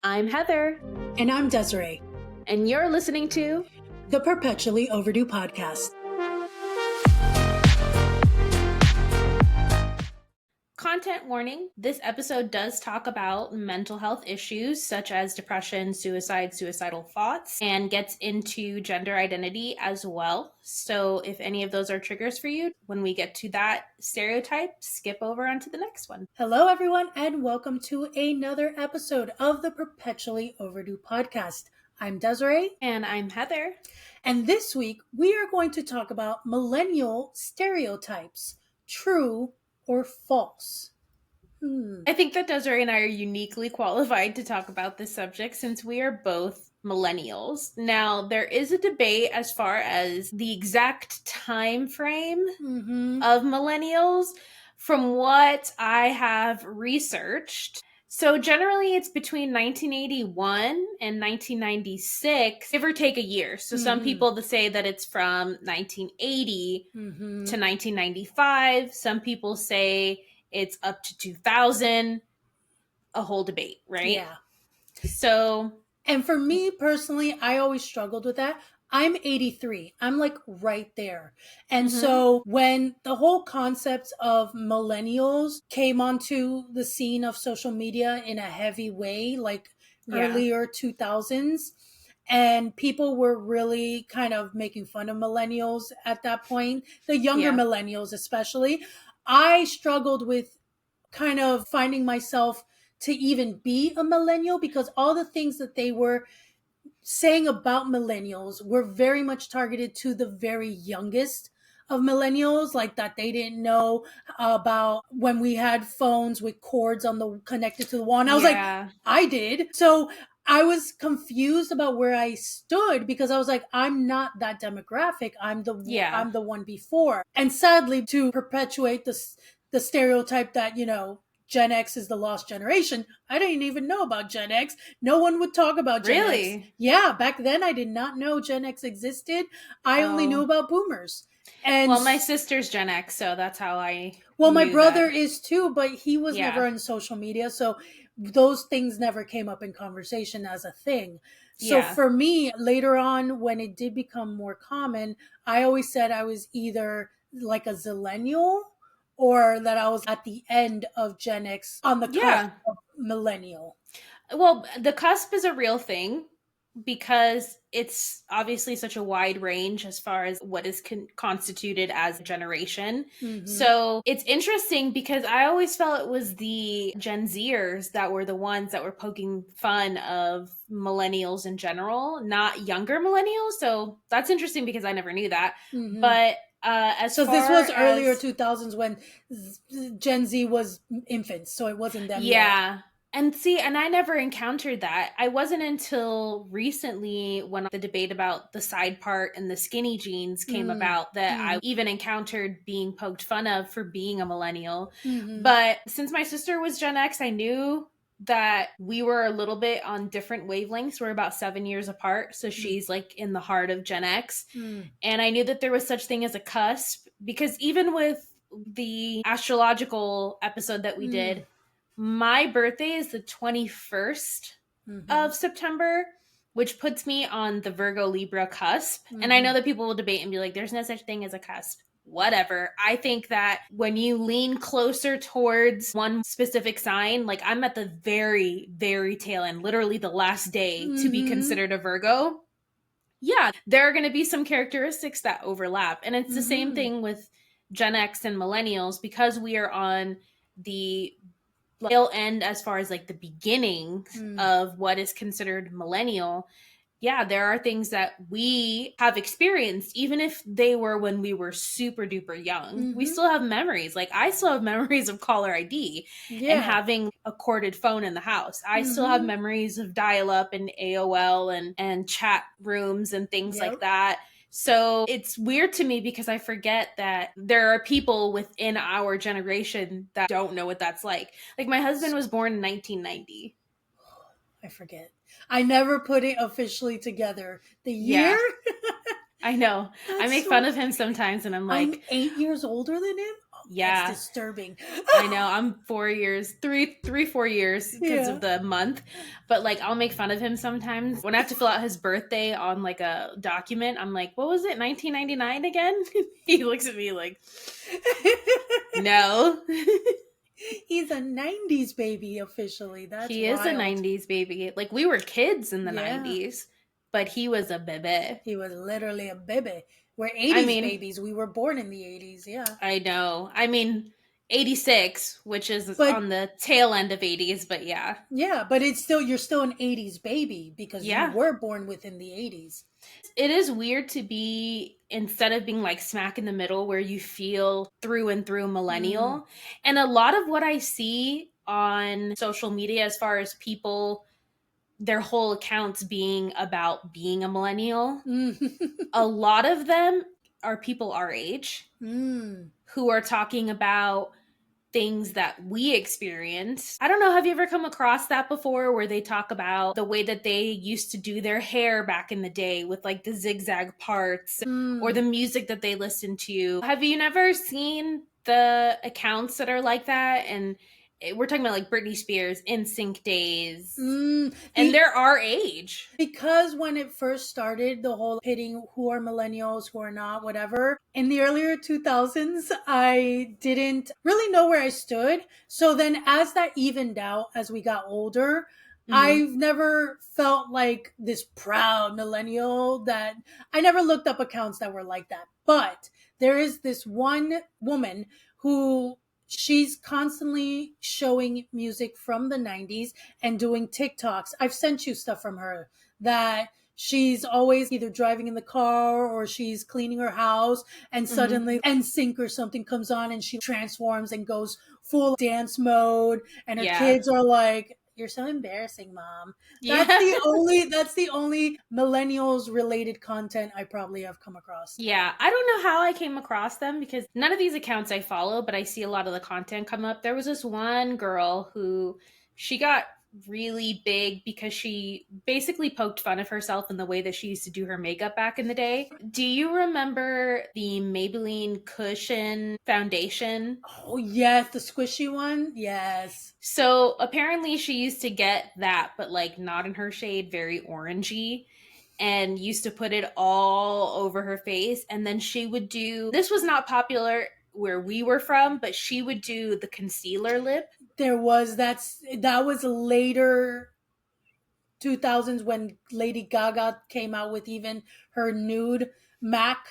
I'm Heather. And I'm Desiree. And you're listening to the Perpetually Overdue podcast. Content warning. This episode does talk about mental health issues such as depression, suicide, suicidal thoughts, and gets into gender identity as well. So if any of those are triggers for you, when we get to that stereotype, skip over onto the next one. Hello, everyone, and welcome to another episode of the Perpetually Overdue podcast. I'm Desiree. And I'm Heather. And this week, we are going to talk about millennial stereotypes. True or false? I think that Desiree and I are uniquely qualified to talk about this subject since we are both millennials. Now, there is a debate as far as the exact time frame of millennials from what I have researched. So generally it's between 1981 and 1996, give or take a year. So some people say that it's from 1980 to 1995. Some people say it's up to 2000. A whole debate, right? Yeah. So, and for me personally, I always struggled with that. I'm 83. I'm like right there. And so when the whole concept of millennials came onto the scene of social media in a heavy way, like earlier 2000s, and people were really kind of making fun of millennials at that point, the younger millennials especially, I struggled with kind of finding myself to even be a millennial because all the things that they were saying about millennials were very much targeted to the very youngest of millennials, like that they didn't know about when we had phones with cords on the connected to the wall. And I was like, I did. So I was confused about where I stood because I was like, I'm not that demographic. I'm the one before. And sadly, to perpetuate the stereotype that, you know, Gen X is the lost generation. I didn't even know about Gen X. No one would talk about Gen X. Yeah, back then I did not know Gen X existed. I only knew about boomers. And well, my sister's Gen X, so that's how I well, my brother is too, but he was never on social media, so those things never came up in conversation as a thing. So for me, later on, when it did become more common, I always said I was either like a zillennial or that I was at the end of Gen X on the cusp of millennial. Well, the cusp is a real thing because it's obviously such a wide range as far as what is constituted as a generation. So it's interesting because I always felt it was the Gen Zers that were the ones that were poking fun of millennials in general, not younger millennials. So that's interesting because I never knew that. But this was earlier 2000s when Gen Z was infants, so it wasn't them yet. And see, and I never encountered that. I wasn't until recently when the debate about the side part and the skinny jeans came about that I even encountered being poked fun of for being a millennial. But since my sister was Gen X, I knew that we were a little bit on different wavelengths. We're about 7 years apart. So she's like in the heart of Gen X. And I knew that there was such thing as a cusp because even with the astrological episode that we did, my birthday is the 21st of September, which puts me on the Virgo Libra cusp. And I know that people will debate and be like, there's no such thing as a cusp. Whatever. I think that when you lean closer towards one specific sign, like I'm at the very, very tail end, literally the last day to be considered a Virgo. Yeah, there are going to be some characteristics that overlap. And it's the same thing with Gen X and millennials because we are on the tail end as far as like the beginning of what is considered millennial. Yeah, there are things that we have experienced, even if they were when we were super duper young. We still have memories. Like I still have memories of caller ID and having a corded phone in the house. I still have memories of dial-up and AOL and chat rooms and things like that. So it's weird to me because I forget that there are people within our generation that don't know what that's like. Like my husband was born in 1990. I forget. I never put it officially together. The year? I know. I make fun of him sometimes and I'm like... I'm 8 years older than him? Oh Yeah. That's disturbing. I know. I'm 4 years, 4 years because Yeah. of the month. But like, I'll make fun of him sometimes. When I have to fill out his birthday on like a document, I'm like, what was it, 1999 again? He looks at me like, no. He's a 90s baby officially. That's He is a wild. 90s baby. Like, we were kids in the Yeah. 90s, but he was a baby. He was literally a baby. We're 80s I mean, babies. We were born in the 80s. Yeah. I know. I mean, 86, which is But- on the tail end of 80s, but yeah. Yeah, but it's still, you're still an 80s baby because Yeah. you were born within the 80s. It is weird to be, instead of being like smack in the middle where you feel through and through millennial. And a lot of what I see on social media as far as people, their whole accounts being about being a millennial, a lot of them are people our age who are talking about things that we experience. I don't know, have you ever come across that before, where they talk about the way that they used to do their hair back in the day with like the zigzag parts or the music that they listened to? Have you never seen the accounts that are like that? And we're talking about like Britney Spears, NSYNC days, and they're our age. Because when it first started, the whole pitting who are millennials, who are not, whatever, in the earlier 2000s, I didn't really know where I stood. So then as that evened out, as we got older, I've never felt like this proud millennial. That I never looked up accounts that were like that. But there is this one woman who, she's constantly showing music from the 90s and doing TikToks. I've sent you stuff from her that she's always either driving in the car or she's cleaning her house, and suddenly NSYNC or something comes on and she transforms and goes full dance mode, and her kids are like, "You're so embarrassing, Mom." That's the only millennials related content I probably have come across. Yeah, I don't know how I came across them because none of these accounts I follow, but I see a lot of the content come up. There was this one girl who, she got really big because she basically poked fun of herself in the way that she used to do her makeup back in the day. Do you remember the Maybelline Cushion foundation? Oh yes, the squishy one. Yes. So apparently she used to get that, but like not in her shade, very orangey, and used to put it all over her face. And then she would do, this was not popular where we were from, but she would do the concealer lip. That was later 2000s when Lady Gaga came out with even her nude MAC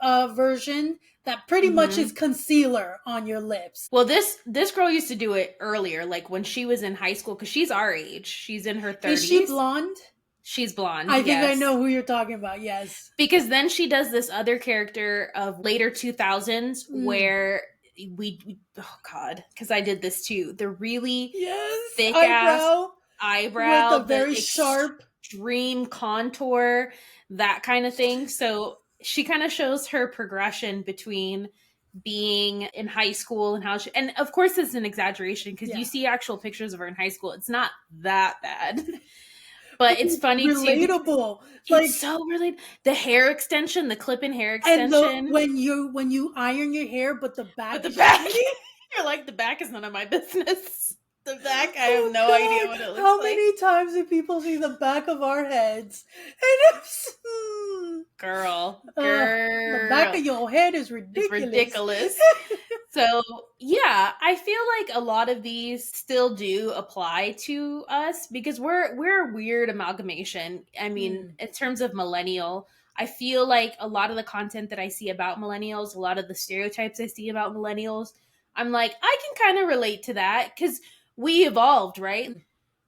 version that pretty much is concealer on your lips. Well, this girl used to do it earlier, like when she was in high school, because she's our age. She's in her 30s. Is she blonde? She's blonde. I think I know who you're talking about. Yes. Because then she does this other character of later 2000s where we oh god, because I did this too. The really thick ass eyebrow with a very sharp extreme contour, that kind of thing. So she kind of shows her progression between being in high school and how she, and of course it's an exaggeration because you see actual pictures of her in high school. It's not that bad. But it's funny relatable. Too. Like, it's so relatable. The hair extension, the clip-in hair extension. And when you iron your hair, but the back, you're like, the back is none of my business. The back, I have no idea what it looks like. How many times do people see the back of our heads? And it's girl, the back of your head is ridiculous. It's ridiculous. So yeah, I feel like a lot of these still do apply to us because we're a weird amalgamation. I mean, in terms of millennial, I feel like a lot of the content that I see about millennials, a lot of the stereotypes I see about millennials, I'm like, I can kind of relate to that because we evolved, right?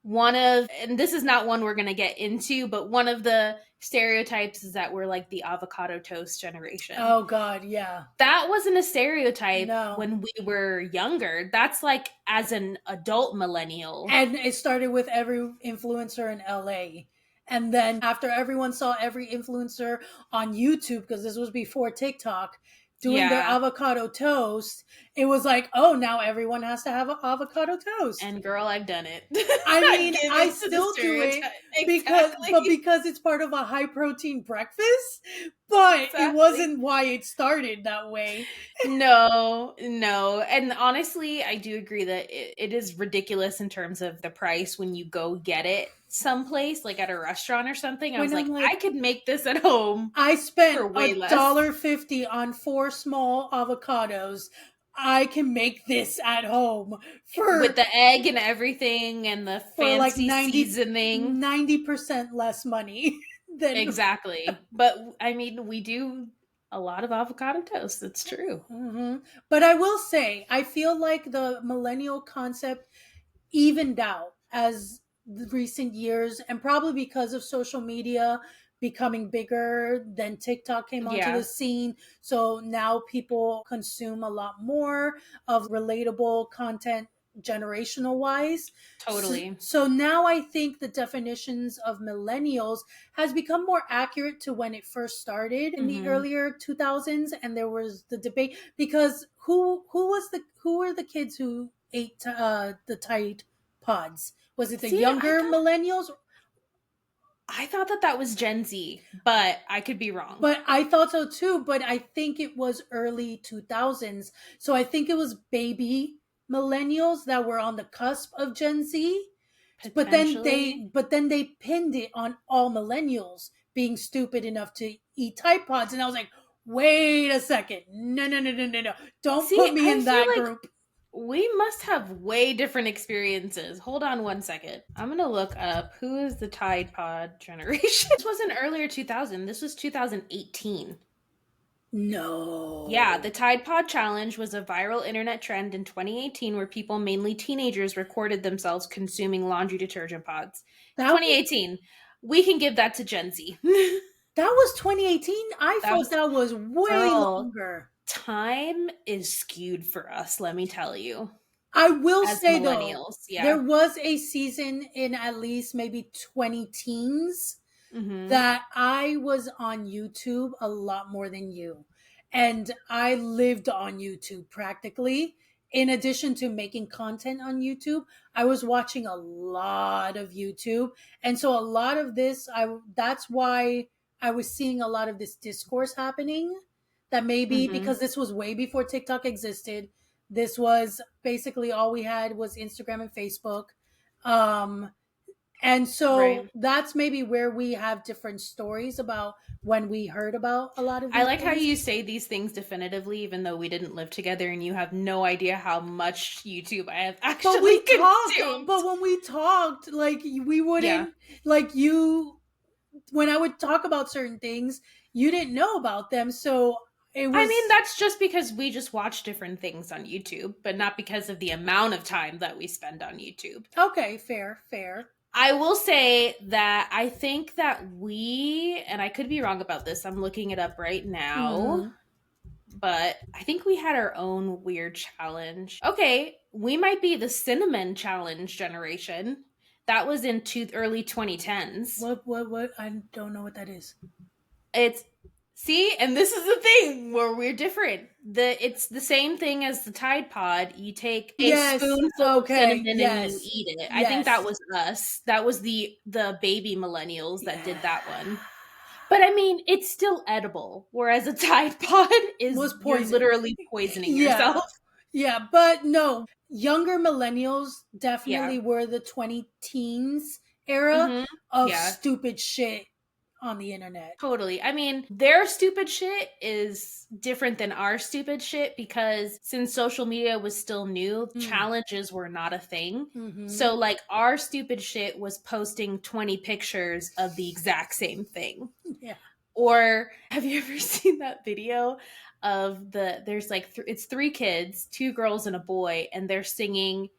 And this is not one we're going to get into, but one of the stereotypes is that we're like the avocado toast generation. Oh God, yeah. That wasn't a stereotype when we were younger. That's like as an adult millennial. And it started with every influencer in LA. And then after everyone saw every influencer on YouTube, because this was before TikTok, doing their avocado toast, it was like, oh, now everyone has to have an avocado toast. And girl, I've done it. I mean, I still do it, Exactly. because it's part of a high protein breakfast, but it Exactly. wasn't why it started that way. No, no. And honestly, I do agree that it is ridiculous in terms of the price when you go get it someplace, like at a restaurant or something. I was When I'm like, I like, could make this at home I spent for a way less. $1.50 on 4 small avocados. I can make this at home With the egg and everything and the for like fancy seasoning. 90% less money than. Exactly. But I mean, we do a lot of avocado toast. It's true. Mhm. But I will say, I feel like the millennial concept evened out as the recent years, and probably because of social media becoming bigger. Then TikTok came onto the Yeah, scene, so now people consume a lot more of relatable content generational wise. totally. So now I think the definitions of millennials has become more accurate to when it first started in the Hmm. earlier 2000s, and there was the debate because who were the kids who ate the Tide Pods? Was it the See, younger millennials? I thought that that was Gen Z, but I could be wrong. But I thought so too. But I think it was early 2000s. So I think it was baby millennials that were on the cusp of Gen Z. Potentially. But then they pinned it on all millennials being stupid enough to eat Tide Pods, and I was like, wait a second, no, don't See, put me I in feel that like group. we must have way different experiences. Hold on one second. I'm going to look up who is the Tide Pod generation. This wasn't earlier 2000. This was 2018. Yeah, No, the Tide Pod Challenge was a viral internet trend in 2018 where people, mainly teenagers, recorded themselves consuming laundry detergent pods. that 2018. We can give that to Gen Z. that was 2018. I That thought was, that was way girl, longer. time is skewed for us, let me tell you, I will as say though, millennials. there Yeah. was a season in at least maybe 20 teens Hmm. that I was on YouTube a lot more than you. And I lived on YouTube practically. In addition to making content on YouTube, I was watching a lot of YouTube. And so a lot of this, I that's why I was seeing a lot of this discourse happening, that maybe Hmm. because this was way before TikTok existed. This was basically all we had was Instagram and Facebook. Um, and so Right. that's maybe where we have different stories about when we heard about a lot of I these like how things. you say these things definitively, even though we didn't live together and you have no idea how much YouTube I have But actually we talked, consumed. but when we talked, like we Yeah. wouldn't, like you, when I would talk about certain things, you didn't know about them. So it I mean, was that's just because we just watch different things on YouTube, but not because of the amount of time that we spend on YouTube. okay, fair. I will say that I think that and I could be wrong about this, I'm looking it up right now, Hmm. but I think we had our own weird challenge. Okay, we might be the cinnamon challenge generation. That was in early 2010s. What? I don't know what that is. It's see, and this is the thing where we're different. It's the same thing as the Tide Pod. You take a Yes. spoonful of Okay. cinnamon and you Yes. eat it. I think that Yes. was us. That was the baby millennials that Yeah. did that one. But I mean, it's still edible. Whereas a Tide Pod is Was you're poison. literally poisoning Yeah. yourself. Yeah, but no, younger millennials Yeah. definitely were the 20 teens era Hmm. of Yeah. stupid shit on the internet. Totally. I mean, their stupid shit is different than our stupid shit because since social media was still new, Mm. challenges were not a thing. Hmm. So, like, our stupid shit was posting 20 pictures of the exact same thing. Yeah. Or have you ever seen that video of there's like, it's three kids, two girls and a boy, and they're singing,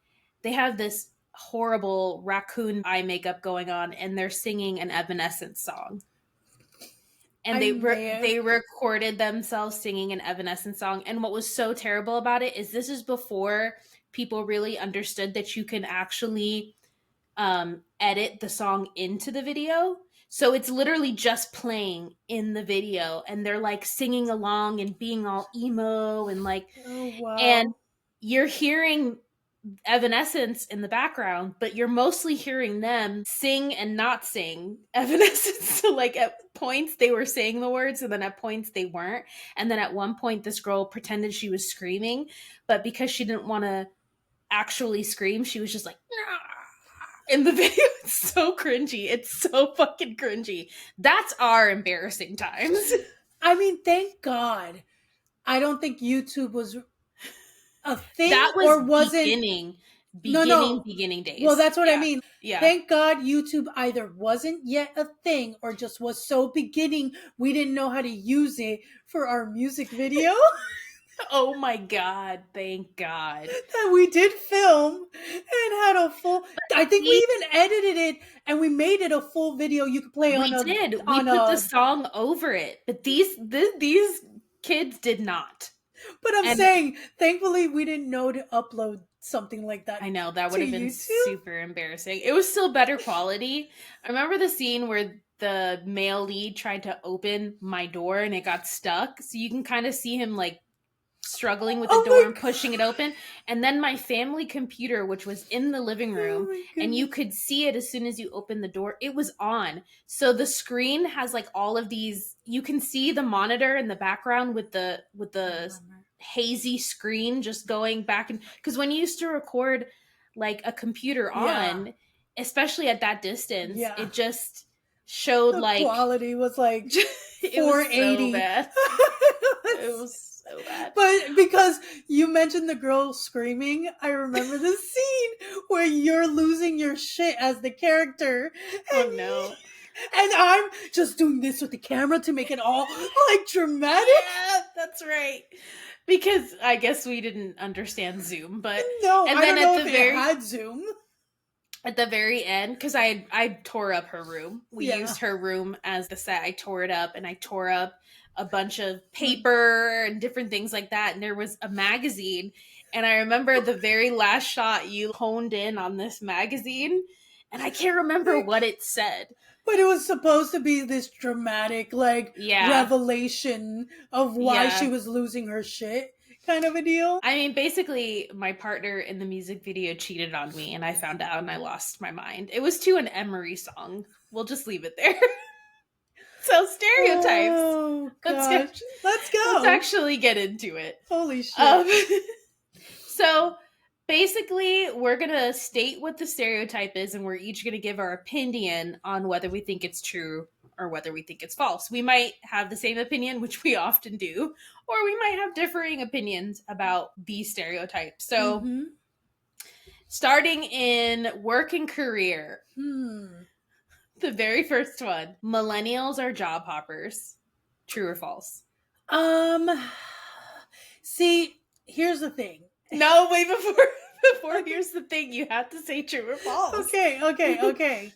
they have this horrible raccoon eye makeup going on, and they're singing an Evanescence song and I may have. they recorded themselves singing an Evanescence song. And what was so terrible about it is this is before people really understood that you can actually edit the song into the video. So it's literally just playing in the video, and they're like singing along and being all emo and like, Oh, and wow. you're hearing Evanescence in the background, but you're mostly hearing them sing and not sing Evanescence. So like at points they were saying the words and then at points they weren't. And then at one point this girl pretended she was screaming, but because she didn't want to actually scream, she was just like, nah. In the video. It's so cringy. It's so fucking cringy. That's our embarrassing times. I mean, thank God. I don't think YouTube was a thing, That was or wasn't beginning days. Well, that's what I mean. Yeah. Thank God YouTube either wasn't yet a thing or just was so beginning we didn't know how to use it for our music video. Oh my God, thank God. That we did film and had a full, I think we even edited it and we made it a full video you could play on. We did. We put the song over it, but these kids did not. But I'm saying, thankfully we didn't know to upload something like that. I know, that would have been super embarrassing. It was still better quality. I remember the scene where the male lead tried to open my door and it got stuck. So you can kind of see him like struggling with the door and pushing it open. And then my family computer, which was in the living room, and you could see it as soon as you opened the door, it was on. So the screen has like all of these, you can see the monitor in the background with the hazy screen just going back. And because when you used to record like a computer on, especially at that distance, it just showed the like quality was like 480. It was so bad. It was so bad. But because you mentioned the girl screaming, I remember the scene where you're losing your shit as the character. Oh no. And I'm just doing this with the camera to make it all like dramatic. Yeah, that's right. Because I guess we didn't understand Zoom, but no, and then I don't know if it had Zoom. At the very end, because I tore up her room. We used her room as the set. I tore it up and I tore up a bunch of paper and different things like that. And there was a magazine. And I remember the very last shot you honed in on this magazine. And I can't remember what it said. But it was supposed to be this dramatic, like, revelation of why she was losing her shit kind of a deal. I mean, basically, my partner in the music video cheated on me, and I found out and I lost my mind. It was to an Emery song. We'll just leave it there. So, Stereotypes. Oh, gosh. Let's go. Let's actually get into it. Holy shit. So, basically, we're going to state what the stereotype is, and we're each going to give our opinion on whether we think it's true or whether we think it's false. We might have the same opinion, which we often do, or we might have differing opinions about these stereotypes. So, starting in work and career, the very first one, millennials are job hoppers. True or false? See, here's the thing. No, wait, before here's the thing, you have to say true or false. Okay.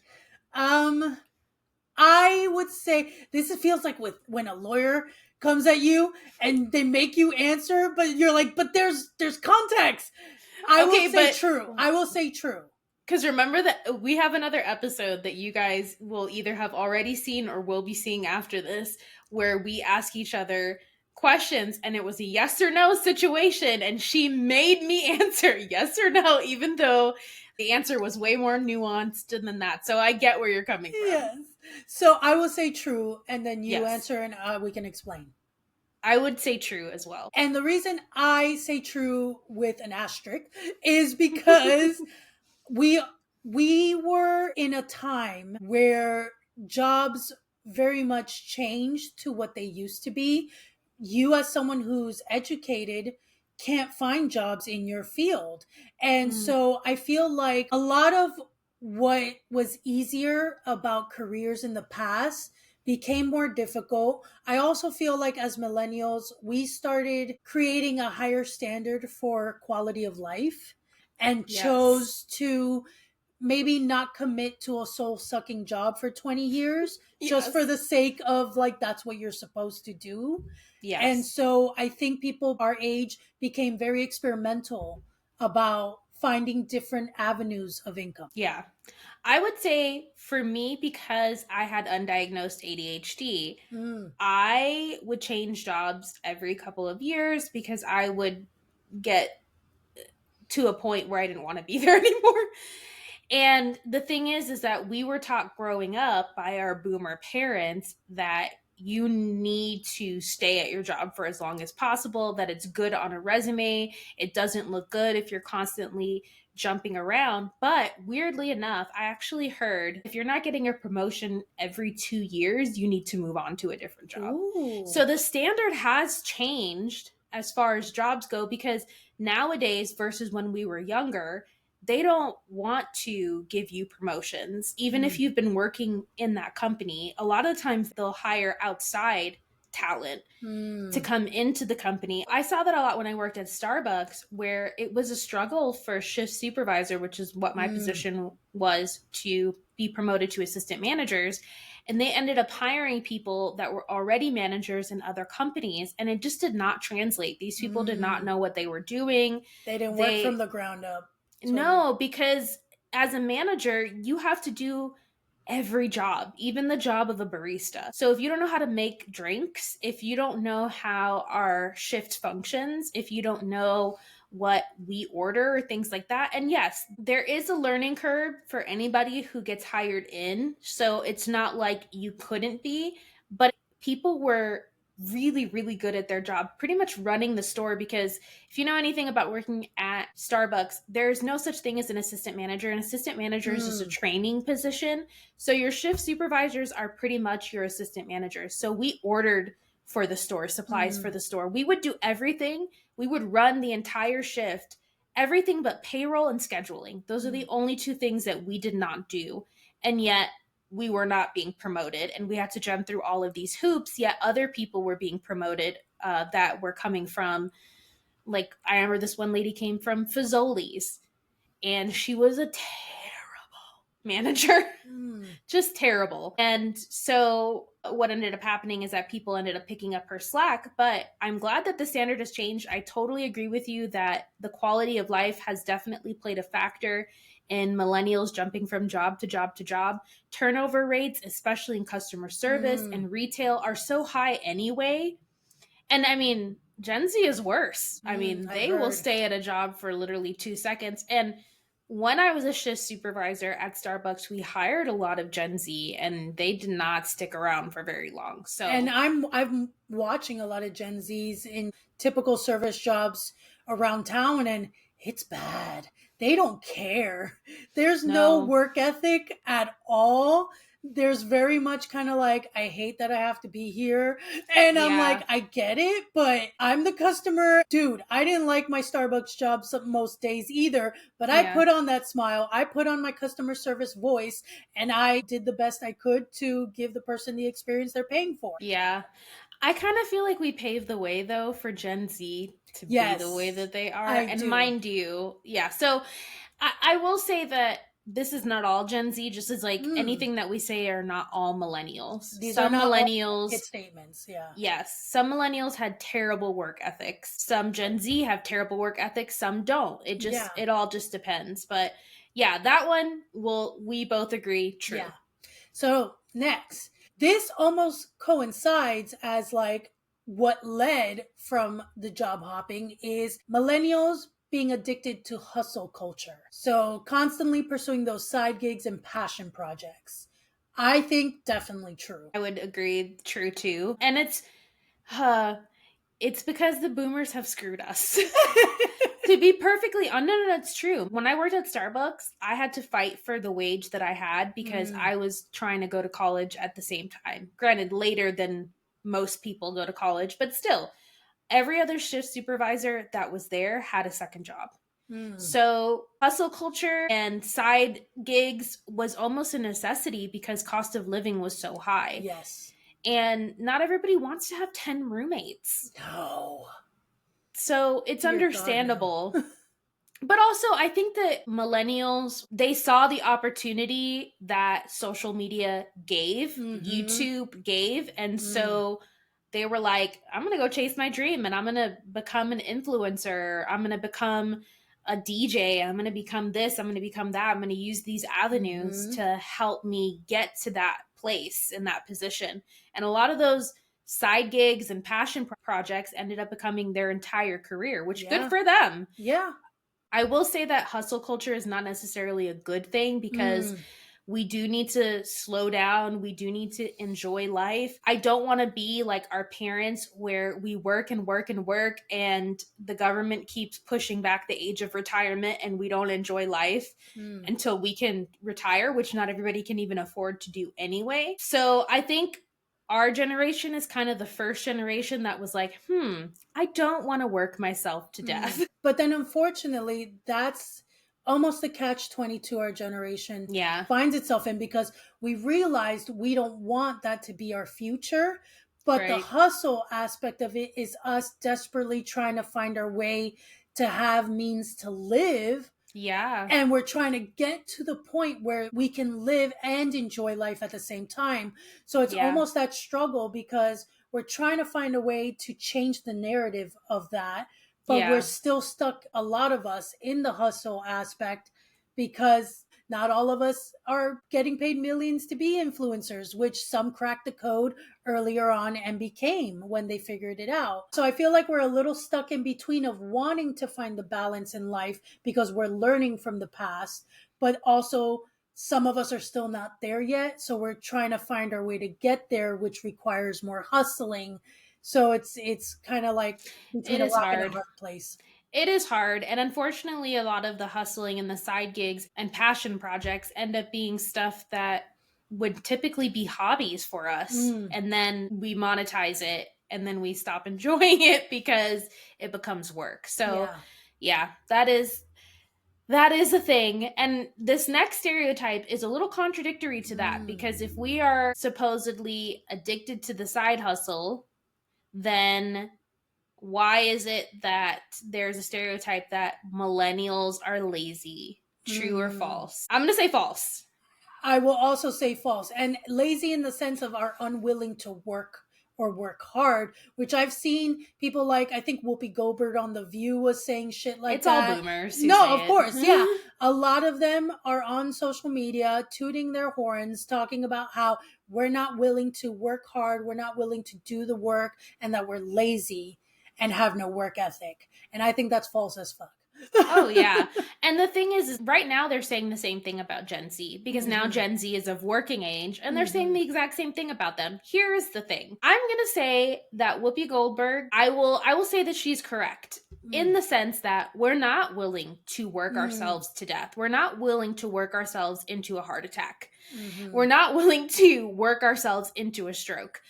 I would say this feels like when a lawyer comes at you and they make you answer, but you're like, but there's context. I will say true. Because remember that we have another episode that you guys will either have already seen or will be seeing after this, where we ask each other questions and it was a yes or no situation, and she made me answer yes or no, even though the answer was way more nuanced than that. So I get where you're coming from. Yes. So I will say true, and then you answer and we can explain. I would say true as well. And the reason I say true with an asterisk is because we were in a time where jobs very much changed to what they used to be. You, as someone who's educated, can't find jobs in your field. And so I feel like a lot of what was easier about careers in the past became more difficult. I also feel like as millennials, we started creating a higher standard for quality of life and chose to maybe not commit to a soul-sucking job for 20 years just for the sake of like that's what you're supposed to do. Yes. And so I think people our age became very experimental about finding different avenues of income. Yeah. I would say for me, because I had undiagnosed ADHD, I would change jobs every couple of years because I would get to a point where I didn't want to be there anymore. And the thing is that we were taught growing up by our boomer parents that you need to stay at your job for as long as possible, that it's good on a resume. It doesn't look good if you're constantly jumping around. But weirdly enough, I actually heard if you're not getting a promotion every 2 years, you need to move on to a different job. Ooh. So the standard has changed as far as jobs go, because nowadays versus when we were younger, they don't want to give you promotions. Even if you've been working in that company, a lot of times they'll hire outside talent to come into the company. I saw that a lot when I worked at Starbucks, where it was a struggle for shift supervisor, which is what my position was, to be promoted to assistant managers. And they ended up hiring people that were already managers in other companies. And it just did not translate. These people did not know what they were doing. They didn't work from the ground up. No, because as a manager, you have to do every job, even the job of a barista. So if you don't know how to make drinks, if you don't know how our shift functions, if you don't know what we order, things like that. And yes, there is a learning curve for anybody who gets hired in. So it's not like you couldn't be, but people were really, really good at their job, pretty much running the store. Because if you know anything about working at Starbucks, there's no such thing as an assistant manager. An assistant manager is just a training position. So your shift supervisors are pretty much your assistant managers. So we ordered for the store, supplies for the store. We would do everything. We would run the entire shift, everything but payroll and scheduling. Those are the only two things that we did not do. And yet we were not being promoted, and we had to jump through all of these hoops. Yet other people were being promoted that were coming from, like, I remember this one lady came from Fazoli's, and she was a terrible manager. Just terrible. And so what ended up happening is that people ended up picking up her slack. But I'm glad that the standard has changed. I totally agree with you that the quality of life has definitely played a factor in millennials jumping from job to job to job. Turnover rates, especially in customer service and retail, are so high anyway. And I mean, Gen Z is worse. I mean, they will stay at a job for literally 2 seconds. And when I was a shift supervisor at Starbucks, we hired a lot of Gen Z, and they did not stick around for very long. So, and I'm watching a lot of Gen Zs in typical service jobs around town, and it's bad. They don't care. There's no work ethic at all. There's very much kind of like, I hate that I have to be here. And I'm like, I get it, but I'm the customer. Dude, I didn't like my Starbucks job most days either, but I put on that smile. I put on my customer service voice, and I did the best I could to give the person the experience they're paying for. Yeah. I kind of feel like we paved the way, though, for Gen Z to be the way that they are. Mind you, so I will say that this is not all Gen Z, just as like anything that we say are not all millennials. Some millennials, hit statements, yes, some millennials had terrible work ethics. Some Gen Z have terrible work ethics. Some don't. It all just depends. But yeah, that one we both agree true. Yeah. So next, this almost coincides as like what led from the job hopping is millennials being addicted to hustle culture. So constantly pursuing those side gigs and passion projects. I think definitely true. I would agree, true too. And it's because the boomers have screwed us. To be perfectly honest, no, it's true. When I worked at Starbucks, I had to fight for the wage that I had because I was trying to go to college at the same time. Granted, later than most people go to college, but still, every other shift supervisor that was there had a second job. So hustle culture and side gigs was almost a necessity because cost of living was so high. Yes. And not everybody wants to have 10 roommates. No. So it's understandable. But also, I think that millennials, they saw the opportunity that social media gave, YouTube gave. And so they were like, I'm going to go chase my dream, and I'm going to become an influencer. I'm going to become a DJ. I'm going to become this. I'm going to become that. I'm going to use these avenues to help me get to that place in that position. And a lot of those side gigs and passion projects ended up becoming their entire career, which good for them. Yeah. I will say that hustle culture is not necessarily a good thing because we do need to slow down. We do need to enjoy life. I don't want to be like our parents where we work and work and work and the government keeps pushing back the age of retirement and we don't enjoy life until we can retire, which not everybody can even afford to do anyway. So I think our generation is kind of the first generation that was like, I don't want to work myself to death. But then unfortunately, that's almost the catch-22 our generation Yeah. finds itself in, because we realized we don't want that to be our future. But the Right. hustle aspect of it is us desperately trying to find our way to have means to live. Yeah. And we're trying to get to the point where we can live and enjoy life at the same time. So it's almost that struggle, because we're trying to find a way to change the narrative of that. But we're still stuck, a lot of us, in the hustle aspect, because not all of us are getting paid millions to be influencers, which some cracked the code earlier on and became when they figured it out. So I feel like we're a little stuck in between of wanting to find the balance in life because we're learning from the past, but also some of us are still not there yet. So we're trying to find our way to get there, which requires more hustling. So it's kind of like between It a is rock and a hard. hard place. It is hard. And unfortunately, a lot of the hustling and the side gigs and passion projects end up being stuff that would typically be hobbies for us. And then we monetize it and then we stop enjoying it because it becomes work. So, yeah, that is a thing. And this next stereotype is a little contradictory to that, because if we are supposedly addicted to the side hustle, then why is it that there's a stereotype that millennials are lazy? True or false? I'm going to say false. I will also say false. And lazy in the sense of are unwilling to work or work hard, which I've seen people like, I think Whoopi Goldberg on The View was saying shit like it's that. All boomers. No, of course. Yeah. A lot of them are on social media tooting their horns, talking about how we're not willing to work hard, we're not willing to do the work, and that we're lazy and have no work ethic. And I think that's false as fuck. Oh, yeah. And the thing is right now they're saying the same thing about Gen Z, because now Gen Z is of working age and they're saying the exact same thing about them. Here's the thing. I'm going to say that Whoopi Goldberg, I will say that she's correct in the sense that we're not willing to work ourselves to death. We're not willing to work ourselves into a heart attack. We're not willing to work ourselves into a stroke.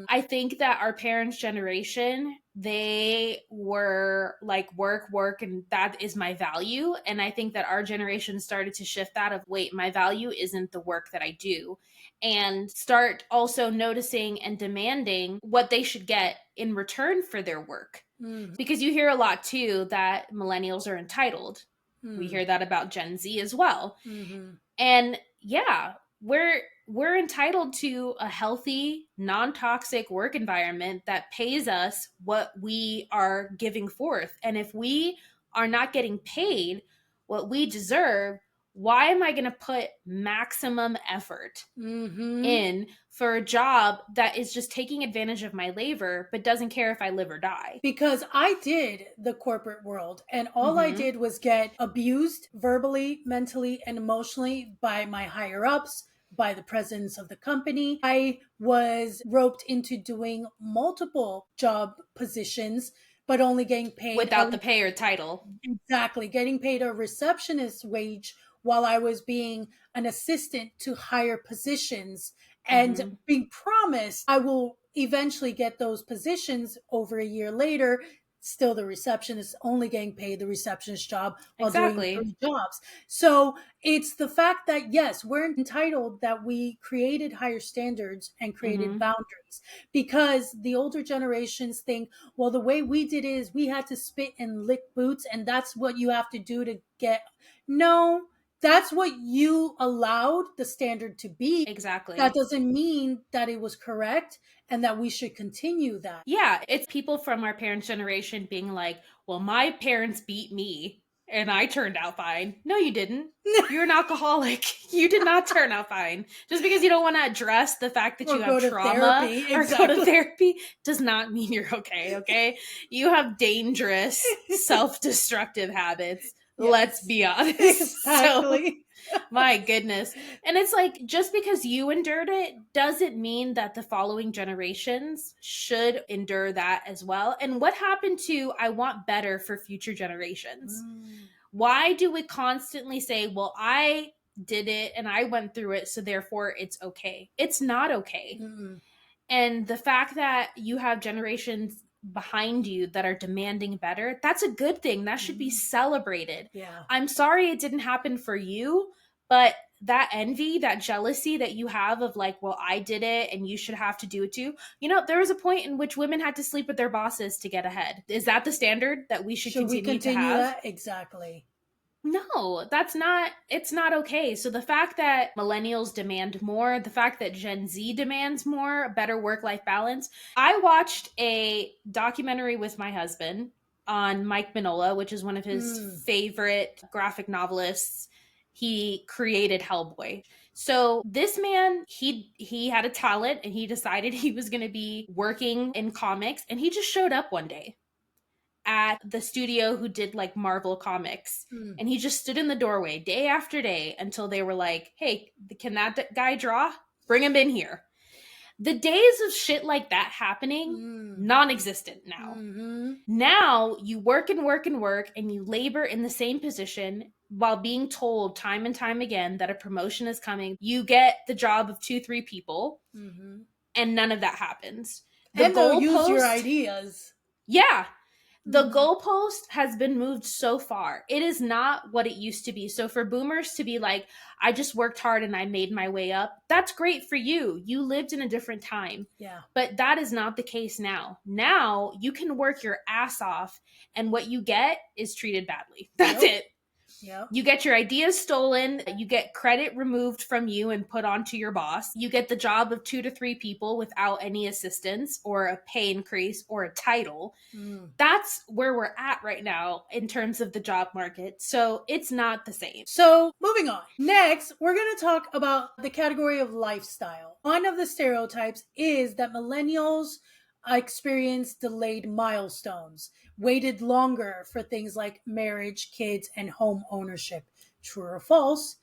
I think that our parents' generation, they were like, work, and that is my value. And I think that our generation started to shift that of, wait, my value isn't the work that I do. And start also noticing and demanding what they should get in return for their work. Because you hear a lot too that millennials are entitled. We hear that about Gen Z as well. And yeah, we're entitled to a healthy, non-toxic work environment that pays us what we are giving forth. And if we are not getting paid what we deserve, why am I going to put maximum effort in for a job that is just taking advantage of my labor but doesn't care if I live or die? Because I did the corporate world, and all I did was get abused verbally, mentally, and emotionally by my higher ups, by the presidents of the company. I was roped into doing multiple job positions, but only getting paid without the pay or title. Exactly. Getting paid a receptionist wage while I was being an assistant to higher positions and being promised I will eventually get those positions. Over a year later, still the receptionist, only getting paid the receptionist job while doing 3 jobs. So it's the fact that, yes, we're entitled, that we created higher standards and created boundaries, because the older generations think, well, the way we did it is we had to spit and lick boots, and that's what you have to do to get. No, that's what you allowed the standard to be. Exactly. That doesn't mean that it was correct and that we should continue that. Yeah, it's people from our parents' generation being like, well, my parents beat me and I turned out fine. No, you didn't. You're an alcoholic. You did not turn out fine. Just because you don't want to address the fact that Or you go have to trauma therapy. or go to therapy does not mean you're okay, okay? You have dangerous, self-destructive habits. Let's be honest. Exactly. So, my goodness. And it's like, just because you endured it doesn't mean that the following generations should endure that as well. And what happened to, I want better for future generations? Why do we constantly say, well, I did it and I went through it, so therefore it's okay? It's not okay. And the fact that you have generations behind you that are demanding better, that's a good thing. That should be celebrated. Yeah. I'm sorry it didn't happen for you, but that envy, that jealousy that you have of like, well, I did it and you should have to do it too. You know, there was a point in which women had to sleep with their bosses to get ahead. Is that the standard that we should continue to have? That? Exactly. No, it's not okay. So the fact that millennials demand more, the fact that Gen Z demands more, better work-life balance. I watched a documentary with my husband on Mike Mignola, which is one of his favorite graphic novelists. He created Hellboy. So this man, he had a talent and he decided he was going to be working in comics, and he just showed up one day at the studio who did like Marvel comics. And he just stood in the doorway day after day until they were like, hey, can that guy draw? Bring him in here. The days of shit like that happening, non-existent now. Now you work and work and work and you labor in the same position while being told time and time again that a promotion is coming. You get the job of 2-3 people and none of that happens. And they'll use your ideas. Yeah. The goalpost has been moved so far. It is not what it used to be. So for boomers to be like, I just worked hard and I made my way up, that's great for you. You lived in a different time. Yeah. But that is not the case now. Now you can work your ass off and what you get is treated badly. That's it. Yep. You get your ideas stolen, you get credit removed from you and put onto your boss. You get the job of 2-3 people without any assistance or a pay increase or a title. That's where we're at right now in terms of the job market. So it's not the same. So moving on. Next, we're going to talk about the category of lifestyle. One of the stereotypes is that millennials experience delayed milestones, waited longer for things like marriage, kids, and home ownership. True or false?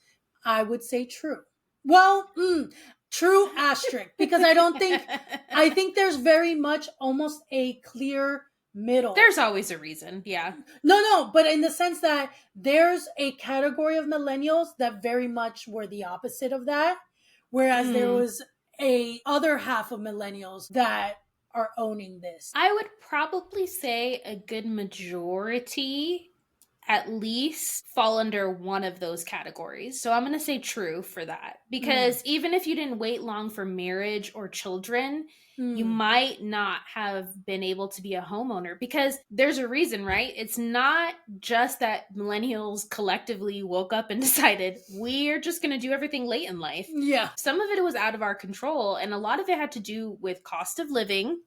I would say true. Well, true asterisk, because I think there's very much almost a clear middle. There's always a reason. Yeah. No, but in the sense that there's a category of millennials that very much were the opposite of that. Whereas there was a other half of millennials that are owning this. I would probably say a good majority at least fall under one of those categories. So I'm going to say true for that. Because even if you didn't wait long for marriage or children, you might not have been able to be a homeowner, because there's a reason, right? It's not just that millennials collectively woke up and decided we're just going to do everything late in life. Yeah. Some of it was out of our control, and a lot of it had to do with cost of living.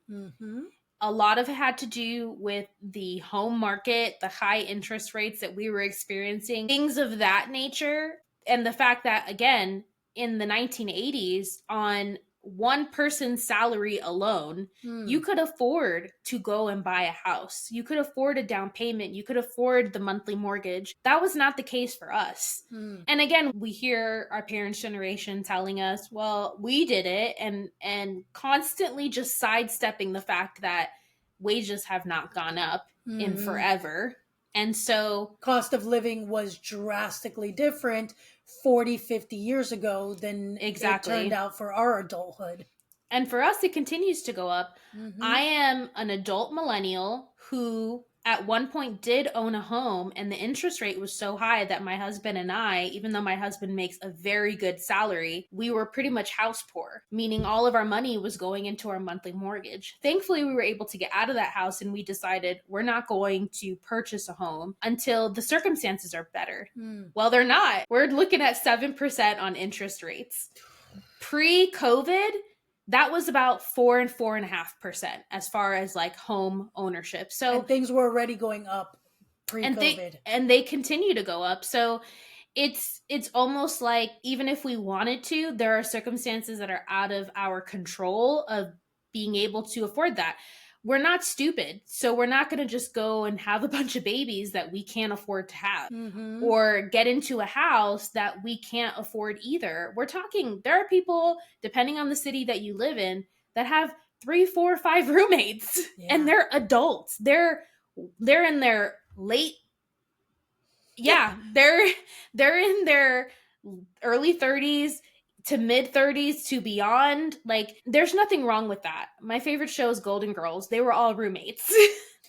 A lot of it had to do with the home market, the high interest rates that we were experiencing, things of that nature. And the fact that, again, in the 1980s, on one person's salary alone, you could afford to go and buy a house. You could afford a down payment. You could afford the monthly mortgage. That was not the case for us. And again, we hear our parents' generation telling us, well, we did it, and constantly just sidestepping the fact that wages have not gone up in forever. And so cost of living was drastically different 40, 50 years ago than it turned out for our adulthood. And for us, it continues to go up. I am an adult millennial who at one point did own a home, and the interest rate was so high that my husband and I, even though my husband makes a very good salary, we were pretty much house poor, meaning all of our money was going into our monthly mortgage. Thankfully, we were able to get out of that house, and we decided we're not going to purchase a home until the circumstances are better. Well, they're not. We're looking at 7% on interest rates. Pre-COVID, that was about 4 and 4.5% as far as like home ownership. So and things were already going up pre-COVID, and they continue to go up. So it's almost like even if we wanted to, there are circumstances that are out of our control of being able to afford that. we're not stupid. So we're not going to just go and have a bunch of babies that we can't afford to have, or get into a house that we can't afford either. We're talking, there are people, depending on the city that you live in, that have 3, 4, 5 roommates, and they're adults. They're in their late, they're in their early 30s to mid 30s to beyond. Like, there's nothing wrong with that. My favorite show is Golden Girls. They were all roommates.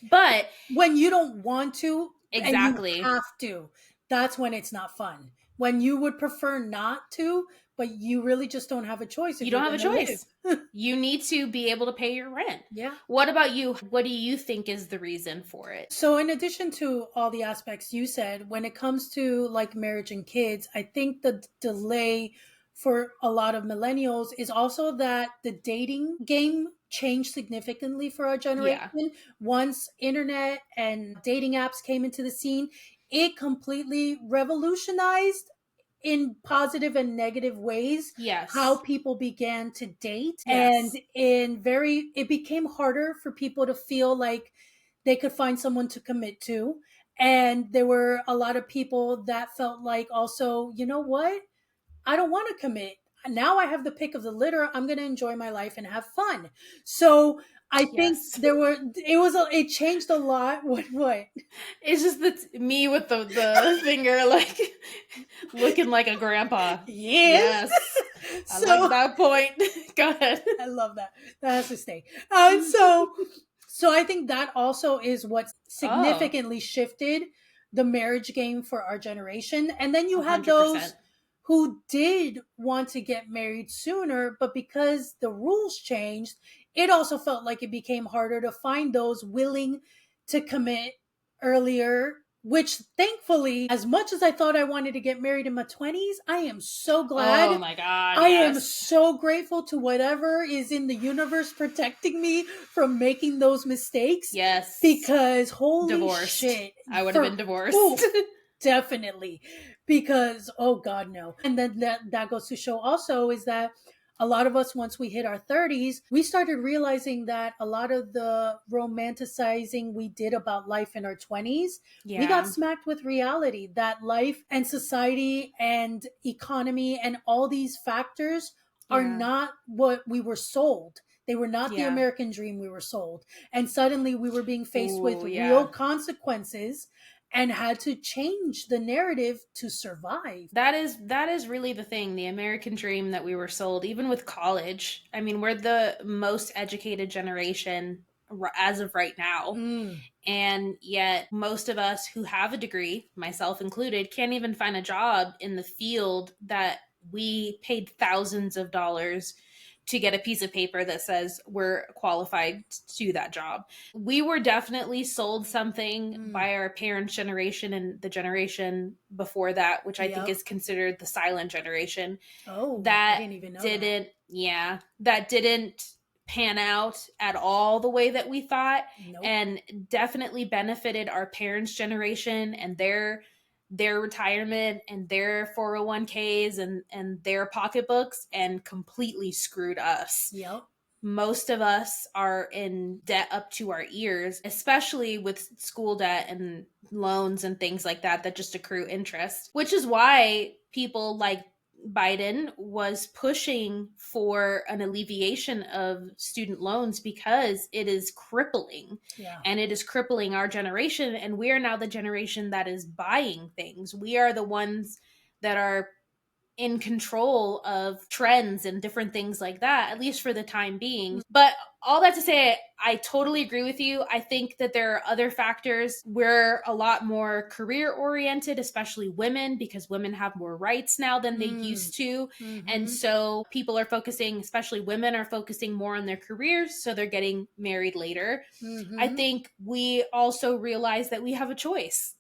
But when you don't want to, exactly, and you have to, that's when it's not fun. When you would prefer not to, but you really just don't have a choice. You don't have a choice. You need to be able to pay your rent. Yeah. What about you? What do you think is the reason for it? So in addition to all the aspects you said, when it comes to like marriage and kids, I think the delay for a lot of millennials is also that the dating game changed significantly for our generation. Yeah. Once internet and dating apps came into the scene, it completely revolutionized in positive and negative ways, how people began to date. And it became harder for people to feel like they could find someone to commit to. And there were a lot of people that felt like also, you know what? I don't want to commit. Now I have the pick of the litter. I'm going to enjoy my life and have fun. So I think it changed a lot. What? It's just that me with the finger, like looking like a grandpa. Yes. I like that point. Go ahead. I love that. That has to stay. So I think that also is what significantly shifted the marriage game for our generation. And then you had 100%. Those who did want to get married sooner, but because the rules changed, it also felt like it became harder to find those willing to commit earlier, which thankfully, as much as I thought I wanted to get married in my 20s, I am so glad. Oh my God. I am so grateful to whatever is in the universe protecting me from making those mistakes. Yes. Because holy shit. I would have been divorced. Definitely. Because, oh God, no. And then that goes to show also is that a lot of us, once we hit our 30s, we started realizing that a lot of the romanticizing we did about life in our 20s, we got smacked with reality that life and society and economy and all these factors are not what we were sold. They were not the American dream we were sold. And suddenly we were being faced with real consequences and had to change the narrative to survive. That is really the thing, the American dream that we were sold, even with college. I mean, we're the most educated generation as of right now. And yet most of us who have a degree, myself included, can't even find a job in the field that we paid thousands of dollars to get a piece of paper that says we're qualified to do that job. We were definitely sold something by our parents' generation and the generation before that, which I think is considered the silent generation. Oh, that I didn't even know that didn't pan out at all the way that we thought. Nope. And definitely benefited our parents' generation and their retirement and their 401ks and their pocketbooks, and completely screwed us. Yep. Most of us are in debt up to our ears, especially with school debt and loans and things like that just accrue interest, which is why people like Biden was pushing for an alleviation of student loans, because it is crippling. And it is crippling our generation. And we are now the generation that is buying things. We are the ones that are in control of trends and different things like that, at least for the time being. But all that to say, I totally agree with you. I think that there are other factors. We're a lot more career oriented, especially women, because women have more rights now than they used to. And so people are focusing, especially women are focusing more on their careers. So they're getting married later. I think we also realize that we have a choice.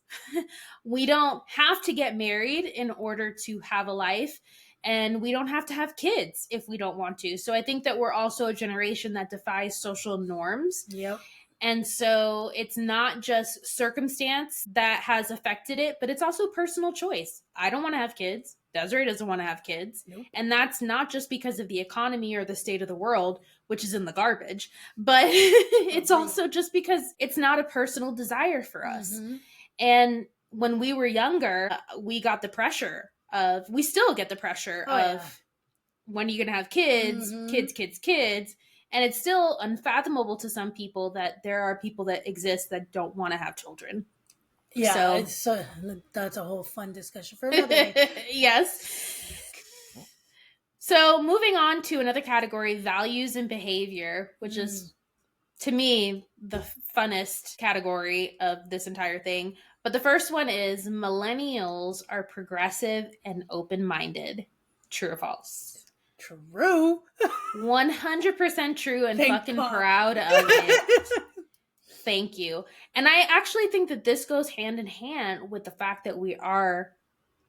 We don't have to get married in order to have a life, and we don't have to have kids if we don't want to. So I think that we're also a generation that defies social norms. Yep. And so it's not just circumstance that has affected it, but it's also personal choice. I don't want to have kids. Desiree doesn't want to have kids. Nope. And that's not just because of the economy or the state of the world, which is in the garbage, but it's also just because it's not a personal desire for us. And when we were younger, we got the pressure of, we still get the pressure of, when are you going to have kids, kids. And it's still unfathomable to some people that there are people that exist that don't want to have children. Yeah, so that's a whole fun discussion for another day. Yes. So moving on to another category, values and behavior, which is, to me, the funnest category of this entire thing. But the first one is millennials are progressive and open-minded. True or false? True. 100% true, and fucking proud of it. Thank you. And I actually think that this goes hand in hand with the fact that we are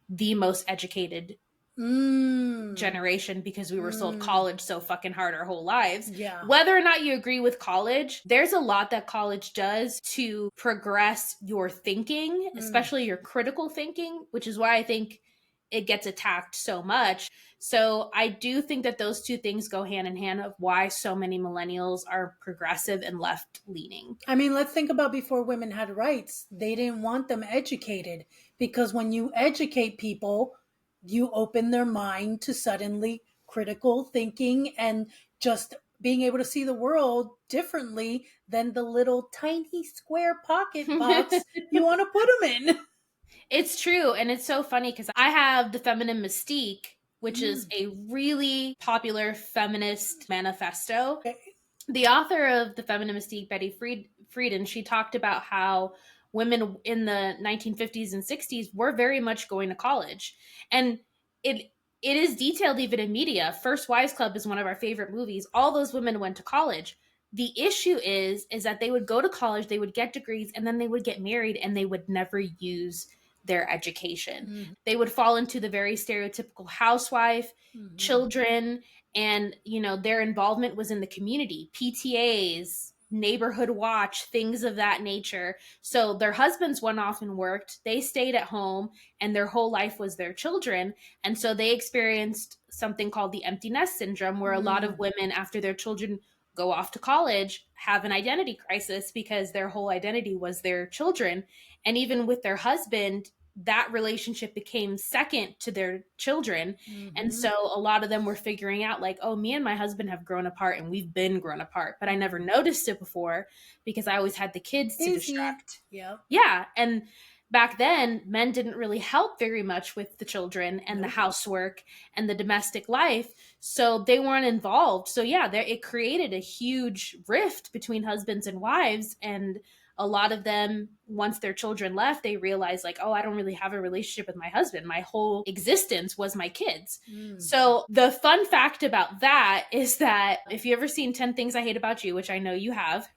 the most educated generation, because we were sold college so fucking hard our whole lives. Yeah. Whether or not you agree with college, there's a lot that college does to progress your thinking, especially your critical thinking, which is why I think it gets attacked so much. So I do think that those two things go hand in hand of why so many millennials are progressive and left leaning. I mean, let's think about before women had rights. They didn't want them educated, because when you educate people, you open their mind to suddenly critical thinking and just being able to see the world differently than the little tiny square pocket box you want to put them in. It's true. And it's so funny because I have The Feminine Mystique, which is a really popular feminist manifesto. The author of The Feminine Mystique, Betty Friedan, she talked about how women in the 1950s and 60s were very much going to college. And it is detailed even in media. First Wives Club is one of our favorite movies. All those women went to college. The issue is that they would go to college, they would get degrees, and then they would get married, and they would never use their education. They would fall into the very stereotypical housewife, children, and, you know, their involvement was in the community, PTAs, neighborhood watch, things of that nature. So their husbands went off and worked, they stayed at home, and their whole life was their children. And so they experienced something called the empty nest syndrome, where a lot of women, after their children go off to college, have an identity crisis because their whole identity was their children. And even with their husband, that relationship became second to their children. And so a lot of them were figuring out like, oh, me and my husband have grown apart, and we've been grown apart, but I never noticed it before because I always had the kids to distract. Yeah. And back then, men didn't really help very much with the children and the housework and the domestic life. So they weren't involved. So yeah, it created a huge rift between husbands and wives. And a lot of them, once their children left, they realized like, oh, I don't really have a relationship with my husband. My whole existence was my kids. So the fun fact about that is that if you ever seen 10 Things I Hate About You, which I know you have,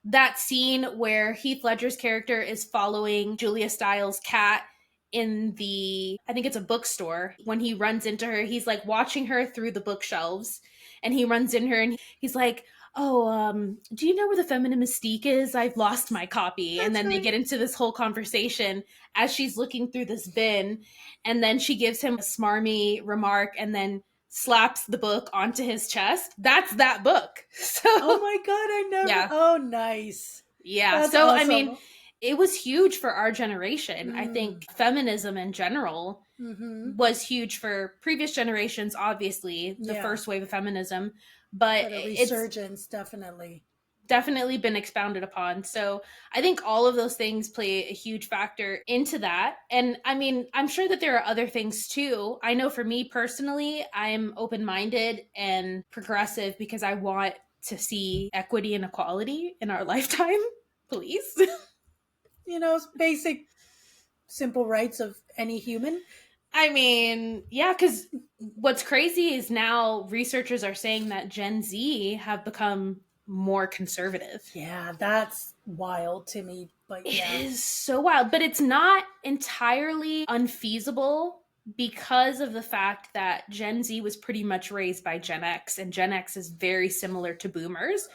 that scene where Heath Ledger's character is following Julia Stiles' cat in I think it's a bookstore. When he runs into her, he's like watching her through the bookshelves, and he runs into her and he's like, oh, do you know where The Feminine Mystique is? I've lost my copy. And then they get into this whole conversation as she's looking through this bin, and then she gives him a smarmy remark and then slaps the book onto his chest. That's that book. So, oh my God, I never. Yeah. Oh, nice. Yeah. That's so, awesome. I mean, it was huge for our generation. I think feminism in general was huge for previous generations, obviously, the first wave of feminism. But a resurgence, definitely been expounded upon. So I think all of those things play a huge factor into that. And I mean, I'm sure that there are other things too. I know for me personally, I'm open-minded and progressive because I want to see equity and equality in our lifetime, please. You know, basic, simple rights of any human. I mean, yeah, because what's crazy is now researchers are saying that Gen Z have become more conservative. Yeah, that's wild to me. But yeah. It is so wild. But it's not entirely unfeasible because of the fact that Gen Z was pretty much raised by Gen X, and Gen X is very similar to boomers.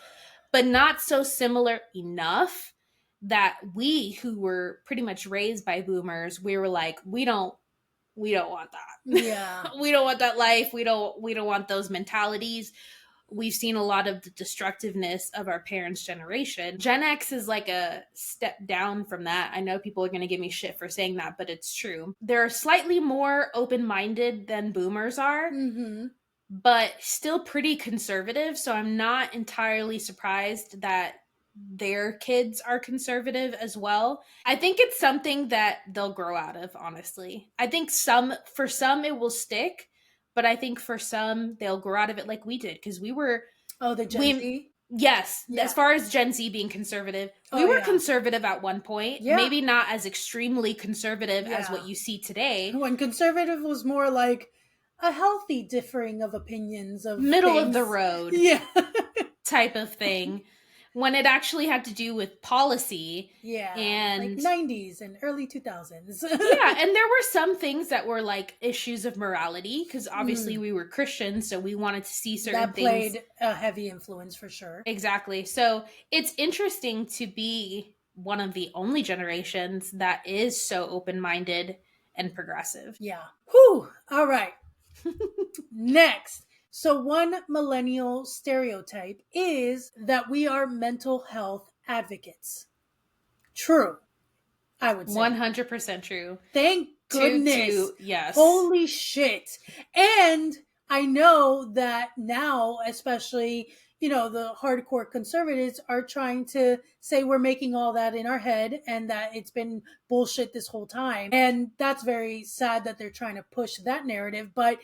but not so similar enough that we, who were pretty much raised by boomers, we were like, we don't want that. Yeah. We don't want that life. We don't want those mentalities. We've seen a lot of the destructiveness of our parents' generation. Gen X is like a step down from that. I know people are going to give me shit for saying that, but it's true. They're slightly more open-minded than boomers are, but still pretty conservative. So I'm not entirely surprised that their kids are conservative as well. I think it's something that they'll grow out of, honestly. I think for some it will stick, but I think for some they'll grow out of it like we did, because we were the Gen Z? Yes, Yeah. as far as Gen Z being conservative, we were conservative at one point. Yeah. Maybe not as extremely conservative as what you see today. When conservative was more like a healthy differing of opinions of middle things. of the road type of thing. When it actually had to do with policy. Yeah. And like 90s and early 2000s. Yeah. And there were some things that were like issues of morality, because obviously we were Christians, so we wanted to see certain things. That played a heavy influence for sure. Exactly. So it's interesting to be one of the only generations that is so open-minded and progressive. Yeah. Whew. All right. Next. So one millennial stereotype is that we are mental health advocates. True, I would say. 100% true. Thank goodness. Yes. Holy shit. And I know that now, especially, the hardcore conservatives are trying to say we're making all that in our head and that it's been bullshit this whole time. And that's very sad that they're trying to push that narrative. But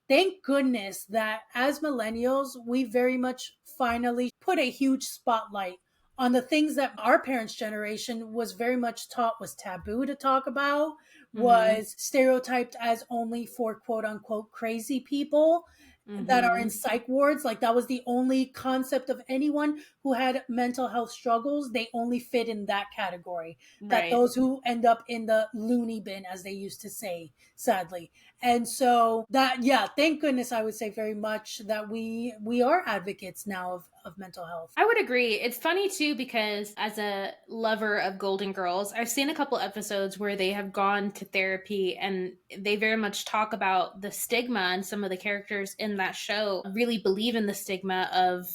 thank goodness that as millennials, we very much finally put a huge spotlight on the things that our parents' generation was very much taught was taboo to talk about, was stereotyped as only for quote unquote crazy people that are in psych wards. Like that was the only concept of anyone who had mental health struggles. They only fit in that category. Right. That those who end up in the loony bin, as they used to say, sadly. And so that, thank goodness, I would say very much that we are advocates now of mental health. I would agree. It's funny too, because as a lover of Golden Girls, I've seen a couple episodes where they have gone to therapy, and they very much talk about the stigma, and some of the characters in that show really believe in the stigma of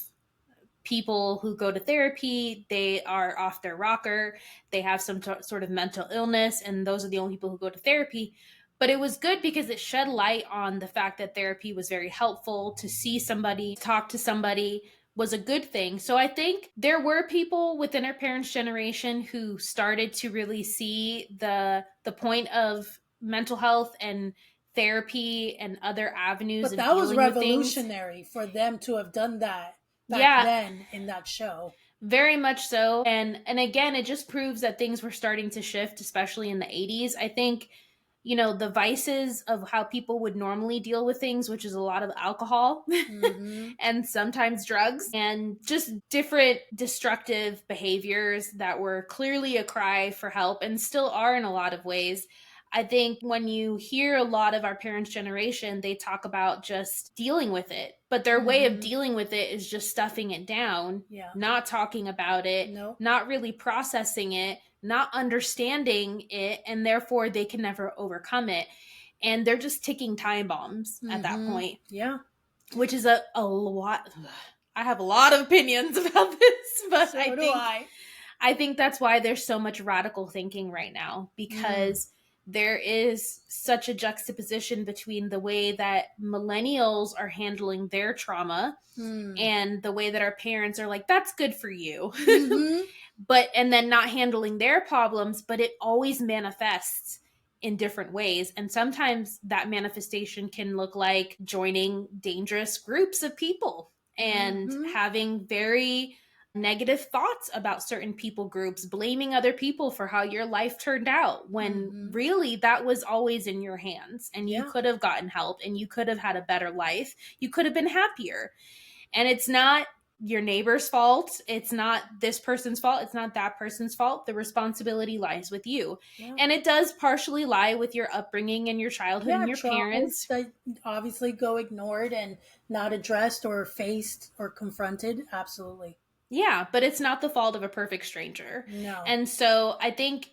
people who go to therapy. They are off their rocker. They have some sort of mental illness, and those are the only people who go to therapy. But it was good because it shed light on the fact that therapy was very helpful. To see somebody, talk to somebody was a good thing. So I think there were people within our parents' generation who started to really see the point of mental health and therapy and other avenues. But that was revolutionary for them to have done that back then in that show. Very much so. And again, it just proves that things were starting to shift, especially in the 80s. I think, the vices of how people would normally deal with things, which is a lot of alcohol and sometimes drugs, and just different destructive behaviors that were clearly a cry for help and still are in a lot of ways. I think when you hear a lot of our parents' generation, they talk about just dealing with it. But their way of dealing with it is just stuffing it down, not talking about it, not really processing it, not understanding it, and therefore they can never overcome it. And they're just ticking time bombs at that point. Yeah. Which is a lot. I have a lot of opinions about this, but so I think that's why there's so much radical thinking right now, because there is such a juxtaposition between the way that millennials are handling their trauma and the way that our parents are like, that's good for you. And then not handling their problems, but it always manifests in different ways. And sometimes that manifestation can look like joining dangerous groups of people and having very negative thoughts about certain people groups, blaming other people for how your life turned out, when really that was always in your hands, and you could have gotten help, and you could have had a better life. You could have been happier. And it's not your neighbor's fault. It's not this person's fault. It's not that person's fault. The responsibility lies with you. Yeah. And it does partially lie with your upbringing and your childhood and your parents. That obviously go ignored and not addressed or faced or confronted. Absolutely. Yeah, but it's not the fault of a perfect stranger. No. And so I think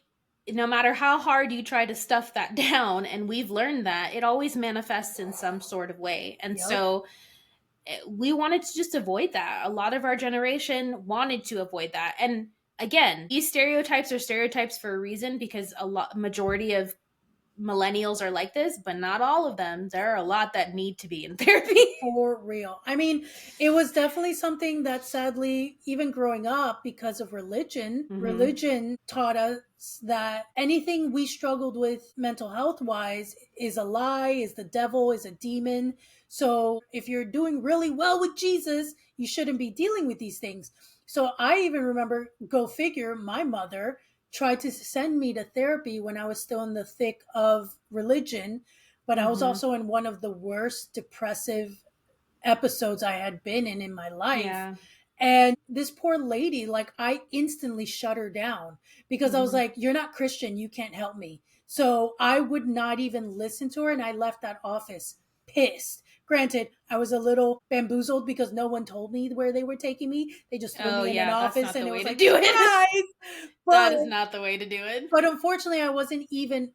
no matter how hard you try to stuff that down, and we've learned that, it always manifests in some sort of way. And Yep. so we wanted to just avoid that. A lot of our generation wanted to avoid that. And again, these stereotypes are stereotypes for a reason, because a lot majority of millennials are like this, but not all of them. There are a lot that need to be in therapy. For real. I mean, it was definitely something that sadly, even growing up, because of religion, Mm-hmm. religion taught us that anything we struggled with mental health wise is a lie, is the devil, is a demon. So if you're doing really well with Jesus, you shouldn't be dealing with these things. So I even remember, go figure, my mother tried to send me to therapy when I was still in the thick of religion, but I was Mm-hmm. also in one of the worst depressive episodes I had been in my life. Yeah. And this poor lady, like, I instantly shut her down because I was Mm-hmm. like, you're not Christian. You can't help me. So I would not even listen to her. And I left that office pissed. Granted, I was a little bamboozled because no one told me where they were taking me. They just threw Oh me in an yeah, that's office not and the it way was to like, do it. surprise. But That is not the way to do it. but unfortunately, I wasn't even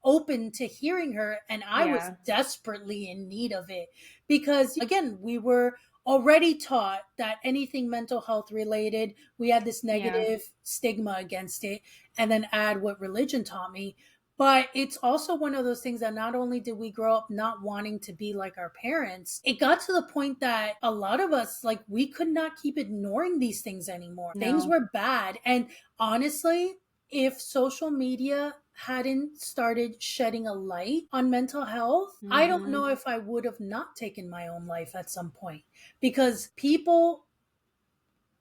open to hearing her, and I was Yeah. desperately in need of it because, again, we were already taught that anything mental health related, we had this Yeah. negative stigma against it, and then add what religion taught me. But it's also one of those things that not only did we grow up not wanting to be like our parents, it got to the point that a lot of us, like, we could not keep ignoring these things anymore. Things No. were bad. And honestly, if social media hadn't started shedding a light on mental health, I don't Mm-hmm. know if I would have not taken my own life at some point because people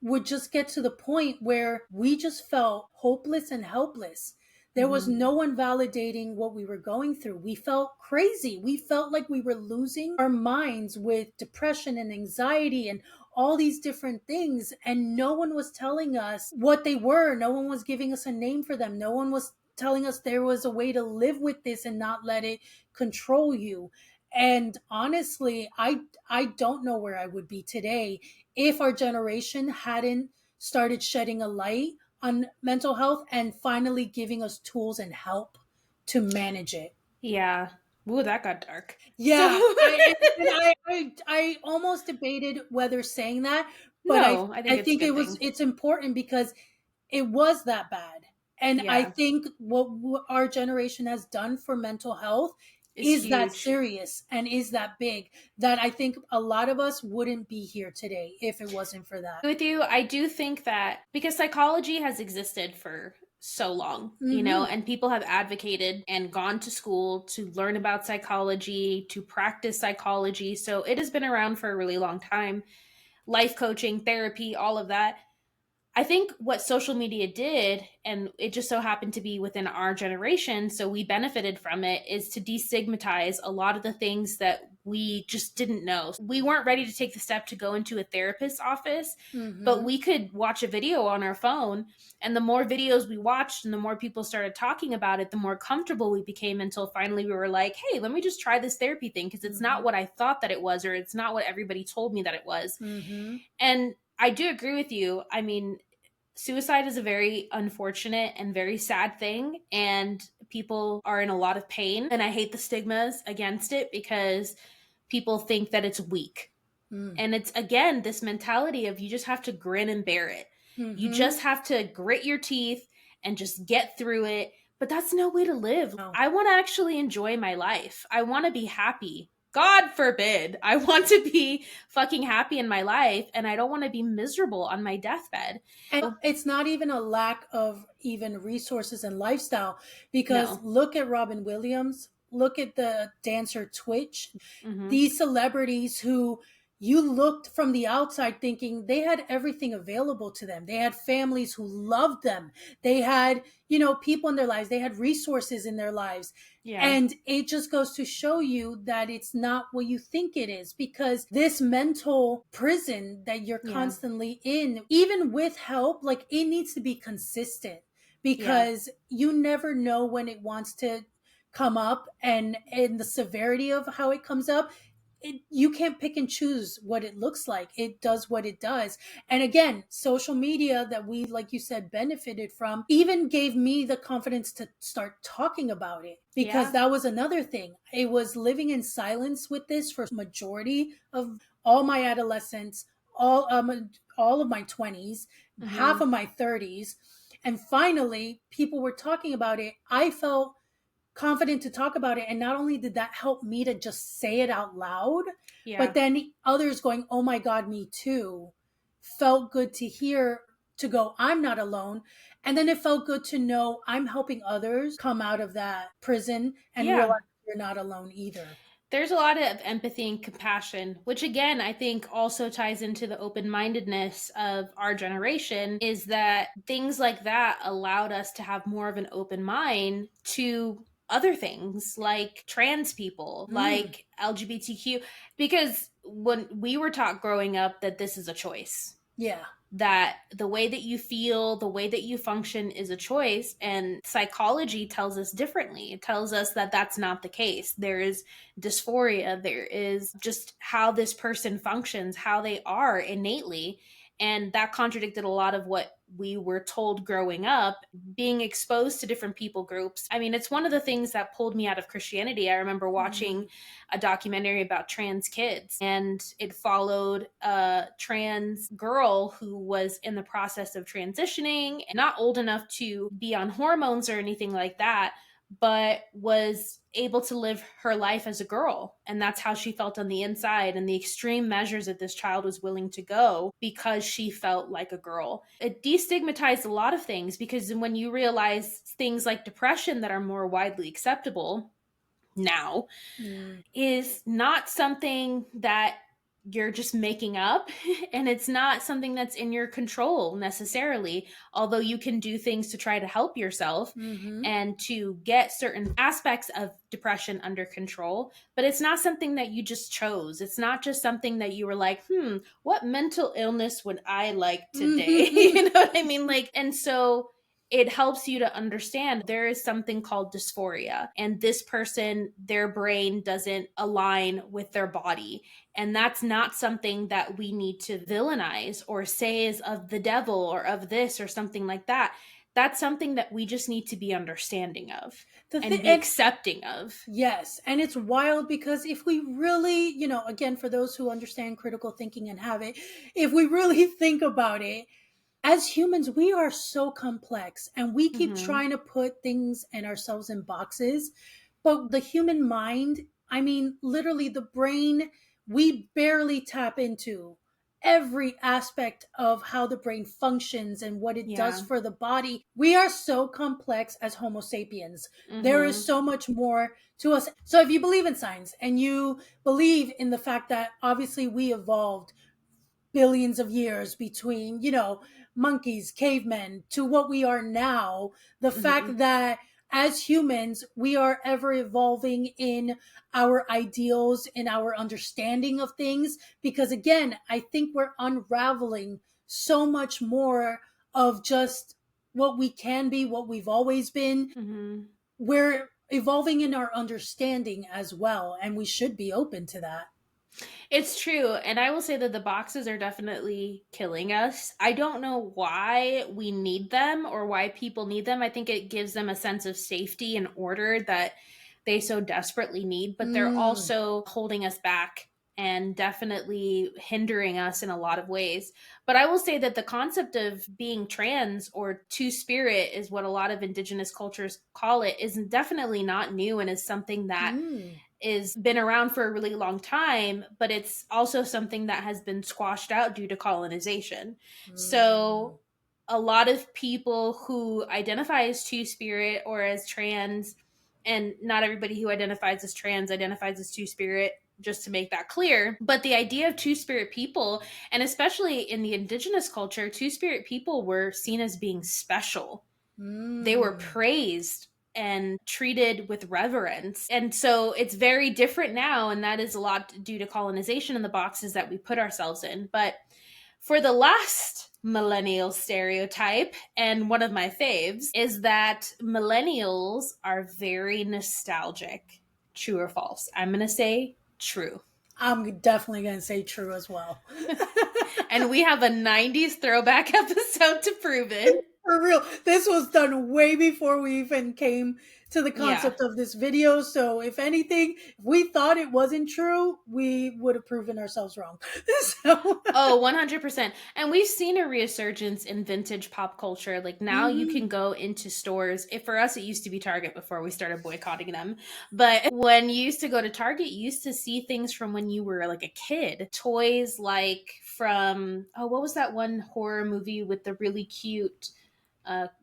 would just get to the point where we just felt hopeless and helpless. There was Mm-hmm. no one validating what we were going through. We felt crazy. We felt like we were losing our minds with depression and anxiety and all these different things. And no one was telling us what they were. No one was giving us a name for them. No one was telling us there was a way to live with this and not let it control you. And honestly, I don't know where I would be today if our generation hadn't started shedding a light on mental health and finally giving us tools and help to manage it. Yeah. Ooh, that got dark. So Yeah, I almost debated whether saying that, but no, I think I it's a think good thing. it's important because it was that bad. And I Yeah. think what our generation has done for mental health It's is that huge. serious and is that big that I think a lot of us wouldn't be here today if it wasn't for that. With you, I do think that because psychology has existed for so long, Hmm. and people have advocated and gone to school to learn about psychology, to practice psychology. So it has been around for a really long time. Life coaching, therapy, all of that. I think what social media did, and it just so happened to be within our generation, so we benefited from it, is to destigmatize a lot of the things that we just didn't know. We weren't ready to take the step to go into a therapist's office, but Hmm. we could watch a video on our phone. And the more videos we watched and the more people started talking about it, the more comfortable we became until finally we were like, hey, let me just try this therapy thing because it's not Hmm. what I thought that it was, or it's not what everybody told me that it was. Hmm. And I do agree with you. I mean, suicide is a very unfortunate and very sad thing, and people are in a lot of pain. And I hate the stigmas against it because people think that it's weak. Hmm. And it's again this mentality of you just have to grin and bear it. You Hmm. just have to grit your teeth and just get through it. But that's no way to live. No. I want to actually enjoy my life. I want to be happy. God forbid. I want to be fucking happy in my life, and I don't want to be miserable on my deathbed. And it's not even a lack of even resources and lifestyle because No. look at Robin Williams, look at the dancer Twitch, Hmm. these celebrities who you looked from the outside thinking they had everything available to them. They had families who loved them. They had, people in their lives. They had resources in their lives. Yeah. And it just goes to show you that it's not what you think it is because this mental prison that you're Yeah. constantly in, even with help, like it needs to be consistent Yeah. because you never know when it wants to come up and the severity of how it comes up you can't pick and choose what it looks like. It does what it does. And again, social media that we, like you said, benefited from even gave me the confidence to start talking about it, because that was another thing. It was living in silence with this for majority of all my adolescence, all of my 20s, half of my 30s. And finally, people were talking about it. I felt confident to talk about it. And not only did that help me to just say it out loud, but then others going, oh my God, me too, felt good to hear, to go, I'm not alone. And then it felt good to know I'm helping others come out of that prison and realize you're not alone either. There's a lot of empathy and compassion, which again, I think also ties into the open-mindedness of our generation, is that things like that allowed us to have more of an open mind to other things like trans people, like LGBTQ, because when we were taught growing up that this is a choice. Yeah. That the way that you feel, the way that you function is a choice. And psychology tells us differently. It tells us that that's not the case. There is dysphoria. There is just how this person functions, how they are innately. And that contradicted a lot of what we were told growing up, being exposed to different people groups. I mean, it's one of the things that pulled me out of Christianity. I remember watching a documentary about trans kids, and it followed a trans girl who was in the process of transitioning, not old enough to be on hormones or anything like that, but was able to live her life as a girl. And that's how she felt on the inside, and the extreme measures that this child was willing to go because she felt like a girl. It destigmatized a lot of things, because when you realize things like depression that are more widely acceptable now is not something that you're just making up, and it's not something that's in your control necessarily, although you can do things to try to help yourself and to get certain aspects of depression under control, but it's not something that you just chose. It's not just something that you were like, what mental illness would I like today? You know what I mean? Like, and so it helps you to understand there is something called dysphoria, and this person, their brain doesn't align with their body. And that's not something that we need to villainize or say is of the devil or of this or something like that. That's something that we just need to be understanding of and be accepting of. Yes. And it's wild, because if we really, again, for those who understand critical thinking and have it, if we really think about it, as humans, we are so complex, and we keep trying to put things and ourselves in boxes. But the human mind, I mean, literally the brain, we barely tap into every aspect of how the brain functions and what it does for the body. We are so complex as Homo sapiens. There is so much more to us. So if you believe in science and you believe in the fact that obviously we evolved billions of years between, monkeys, cavemen, to what we are now, the fact that as humans, we are ever evolving in our ideals, in our understanding of things. Because again, I think we're unraveling so much more of just what we can be, what we've always been. We're evolving in our understanding as well, and we should be open to that. It's true. And I will say that the boxes are definitely killing us. I don't know why we need them or why people need them. I think it gives them a sense of safety and order that they so desperately need, but they're also holding us back and definitely hindering us in a lot of ways. But I will say that the concept of being trans or two-spirit is what a lot of indigenous cultures call it, is definitely not new, and is something that is been around for a really long time, but it's also something that has been squashed out due to colonization. So a lot of people who identify as two-spirit or as trans, and not everybody who identifies as trans identifies as two-spirit, just to make that clear, but the idea of two-spirit people, and especially in the indigenous culture, two-spirit people were seen as being special. They were praised and treated with reverence. And so it's very different now, and that is a lot due to colonization and the boxes that we put ourselves in. But for the last millennial stereotype, and one of my faves, is that millennials are very nostalgic. True or false? I'm going to say true. I'm definitely going to say true as well. And we have a 90s throwback episode to prove it. For real. This was done way before we even came to the concept of this video. So if anything, if we thought it wasn't true, we would have proven ourselves wrong. So. Oh, 100%. And we've seen a resurgence in vintage pop culture. Like now you can go into stores. If for us, it used to be Target before we started boycotting them. But when you used to go to Target, you used to see things from when you were like a kid. Toys like from, oh, what was that one horror movie with the really cute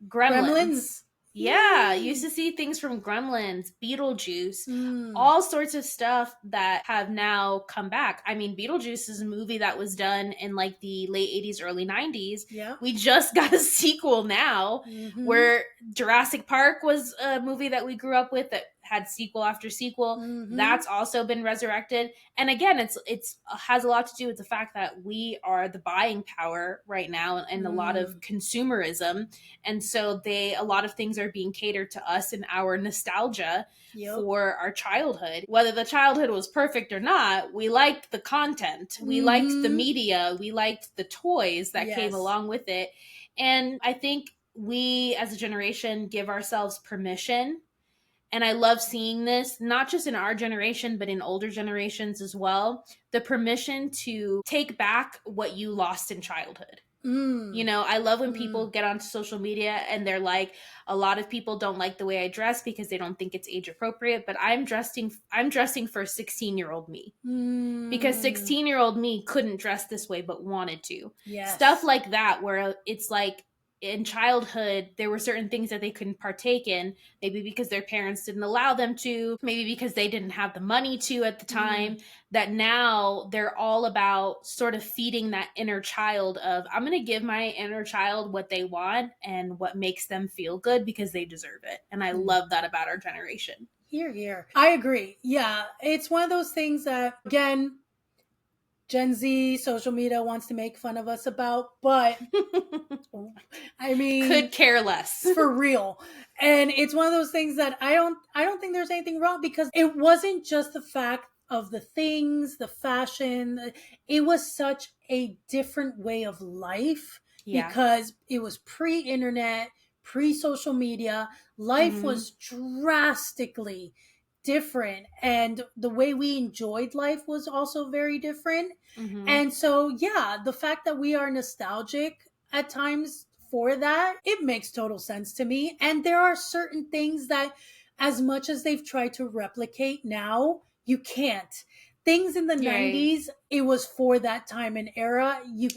Gremlins? Yeah, you used to see things from Gremlins, Beetlejuice, all sorts of stuff that have now come back. I mean, Beetlejuice is a movie that was done in like the late 80s, early 90s. Yeah. We just got a sequel now where Jurassic Park was a movie that we grew up with that had sequel after sequel. That's also been resurrected. And again, it's has a lot to do with the fact that we are the buying power right now and a lot of consumerism. And so a lot of things are being catered to us in our nostalgia for our childhood. Whether the childhood was perfect or not, we liked the content. We liked the media. We liked the toys that came along with it. And I think we as a generation give ourselves permission. And I love seeing this, not just in our generation, but in older generations as well. The permission to take back what you lost in childhood. You know, I love when people get onto social media and they're like, a lot of people don't like the way I dress because they don't think it's age appropriate, but I'm dressing for 16-year-old me. Because 16-year-old me couldn't dress this way but wanted to. Yes. Stuff like that where it's like in childhood, there were certain things that they couldn't partake in, maybe because their parents didn't allow them to, maybe because they didn't have the money to at the time, that now they're all about sort of feeding that inner child of, I'm going to give my inner child what they want and what makes them feel good because they deserve it. And I love that about our generation. Hear, hear. I agree. Yeah, it's one of those things that, again, Gen Z social media wants to make fun of us about, but I mean, could care less. For real. And it's one of those things that I don't think there's anything wrong, because it wasn't just the fact of the things, the fashion. It was such a different way of life because it was pre-internet, pre-social media. Life was drastically different, and the way we enjoyed life was also very different. And so the fact that we are nostalgic at times for that, it makes total sense to me. And there are certain things that, as much as they've tried to replicate now, you can't. Things in the 90s, it was for that time and era. You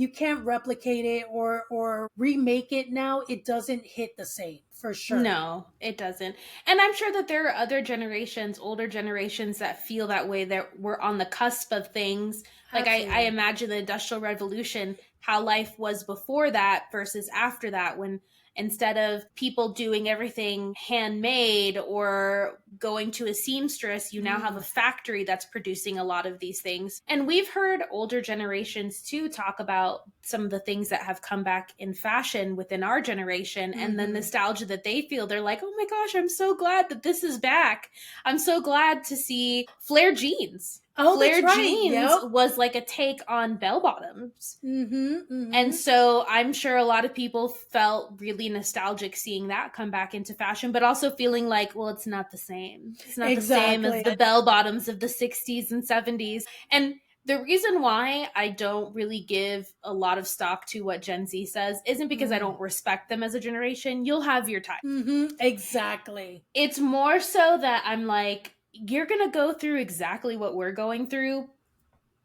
can't replicate it or remake it now. It doesn't hit the same, for sure. No, it doesn't. And I'm sure that there are other generations, older generations, that feel that way, that we're on the cusp of things. Like I imagine the Industrial Revolution, how life was before that versus after that, when instead of people doing everything handmade or going to a seamstress, you now have a factory that's producing a lot of these things. And we've heard older generations too talk about some of the things that have come back in fashion within our generation, and the nostalgia that they feel. They're like, oh my gosh, I'm so glad that this is back. I'm so glad to see flare jeans. Flare jeans was like a take on bell bottoms. And so I'm sure a lot of people felt really nostalgic seeing that come back into fashion, but also feeling like, well, it's not the same. It's not the same as the bell bottoms of the 60s and 70s. And the reason why I don't really give a lot of stock to what Gen Z says isn't because I don't respect them as a generation. You'll have your time. Exactly. It's more so that I'm like, you're going to go through exactly what we're going through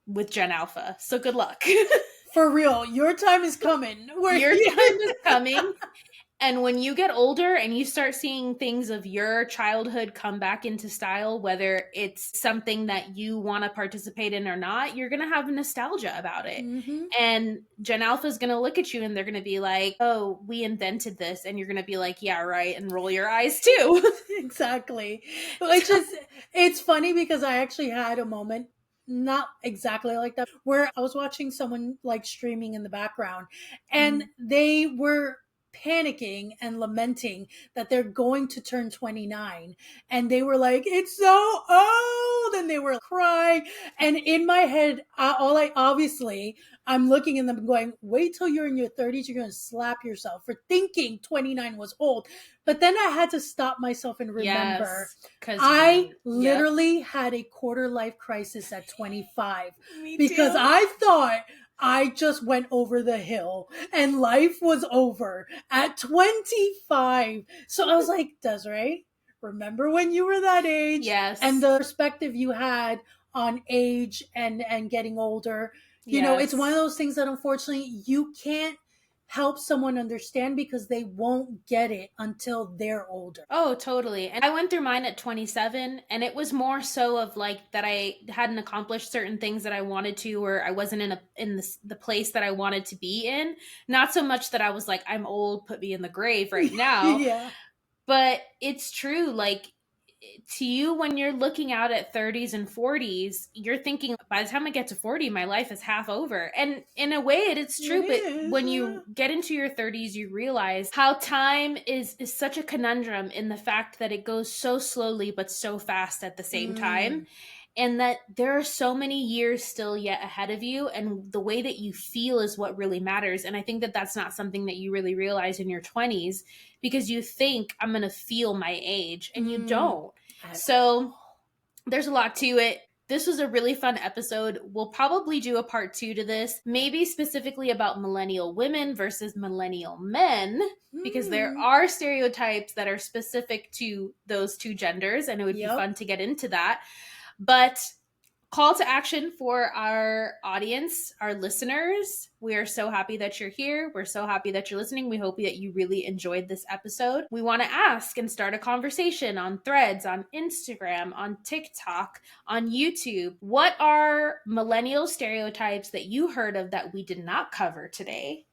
with Gen Alpha. So good luck. For real. Your time is coming. Your time is coming. And when you get older and you start seeing things of your childhood come back into style, whether it's something that you want to participate in or not, you're going to have nostalgia about it. And Gen Alpha is going to look at you and they're going to be like, oh, we invented this. And you're going to be like, yeah, right. And roll your eyes too. Exactly. It's funny because I actually had a moment, not exactly like that, where I was watching someone like streaming in the background, and they were panicking and lamenting that they're going to turn 29, and they were like, it's so old, and they were crying. And in my head, I'm looking at them going, wait till you're in your 30s, you're going to slap yourself for thinking 29 was old. But then I had to stop myself and remember, I literally had a quarter life crisis at 25 because I thought I just went over the hill and life was over at 25. So I was like, Desiree, remember when you were that age? Yes. And the perspective you had on age and getting older. You know, it's one of those things that unfortunately you can't help someone understand because they won't get it until they're older. Oh, totally. And I went through mine at 27, and it was more so of like that I hadn't accomplished certain things that I wanted to, or I wasn't in the place that I wanted to be in. Not so much that I was like, I'm old, put me in the grave right now. Yeah. But it's true. Like, to you, when you're looking out at 30s and 40s, you're thinking, by the time I get to 40, my life is half over. And in a way, it's true. But when you get into your 30s, you realize how time is such a conundrum in the fact that it goes so slowly, but so fast at the same time. And that there are so many years still yet ahead of you. And the way that you feel is what really matters. And I think that that's not something that you really realize in your 20s, because you think I'm going to feel my age, and you don't. So there's a lot to it. This was a really fun episode. We'll probably do a part 2 to this, maybe specifically about millennial women versus millennial men, because there are stereotypes that are specific to those two genders, and it would be fun to get into that. But call to action for our audience, our listeners. We are so happy that you're here. We're so happy that you're listening. We hope that you really enjoyed this episode. We want to ask and start a conversation on Threads, on Instagram, on TikTok, on YouTube. What are millennial stereotypes that you heard of that we did not cover today?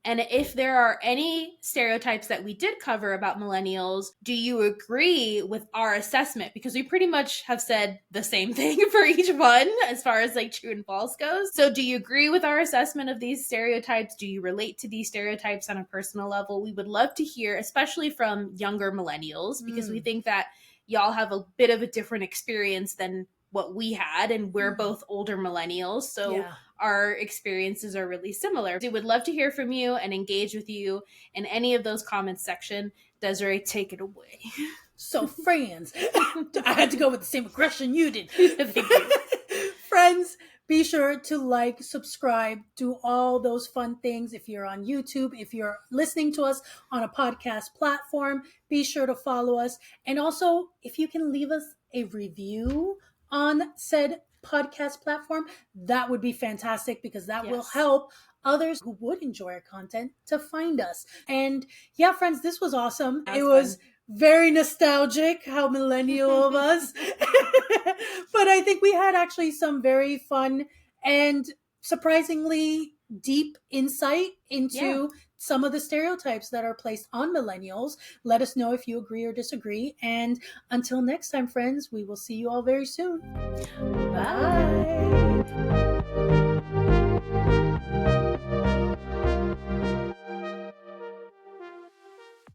And if there are any stereotypes that we did cover about millennials, do you agree with our assessment? Because we pretty much have said the same thing for each one as far as like true and false goes. So do you agree with our assessment of these stereotypes? Do you relate to these stereotypes on a personal level? We would love to hear, especially from younger millennials, because we think that y'all have a bit of a different experience than what we had, and we're both older millennials, so our experiences are really similar. We would love to hear from you and engage with you in any of those comments section. Desiree, take it away. So friends, I had to go with the same aggression you did. Friends, be sure to like, subscribe, do all those fun things. If you're on YouTube, if you're listening to us on a podcast platform, be sure to follow us. And also, if you can leave us a review on said podcast platform, that would be fantastic, because that will help others who would enjoy our content to find us. And yeah, friends, this was awesome. It was very nostalgic, how millennial of us. But I think we had actually some very fun and surprisingly deep insight into some of the stereotypes that are placed on millennials. Let us know if you agree or disagree. And until next time, friends, we will see you all very soon. Bye.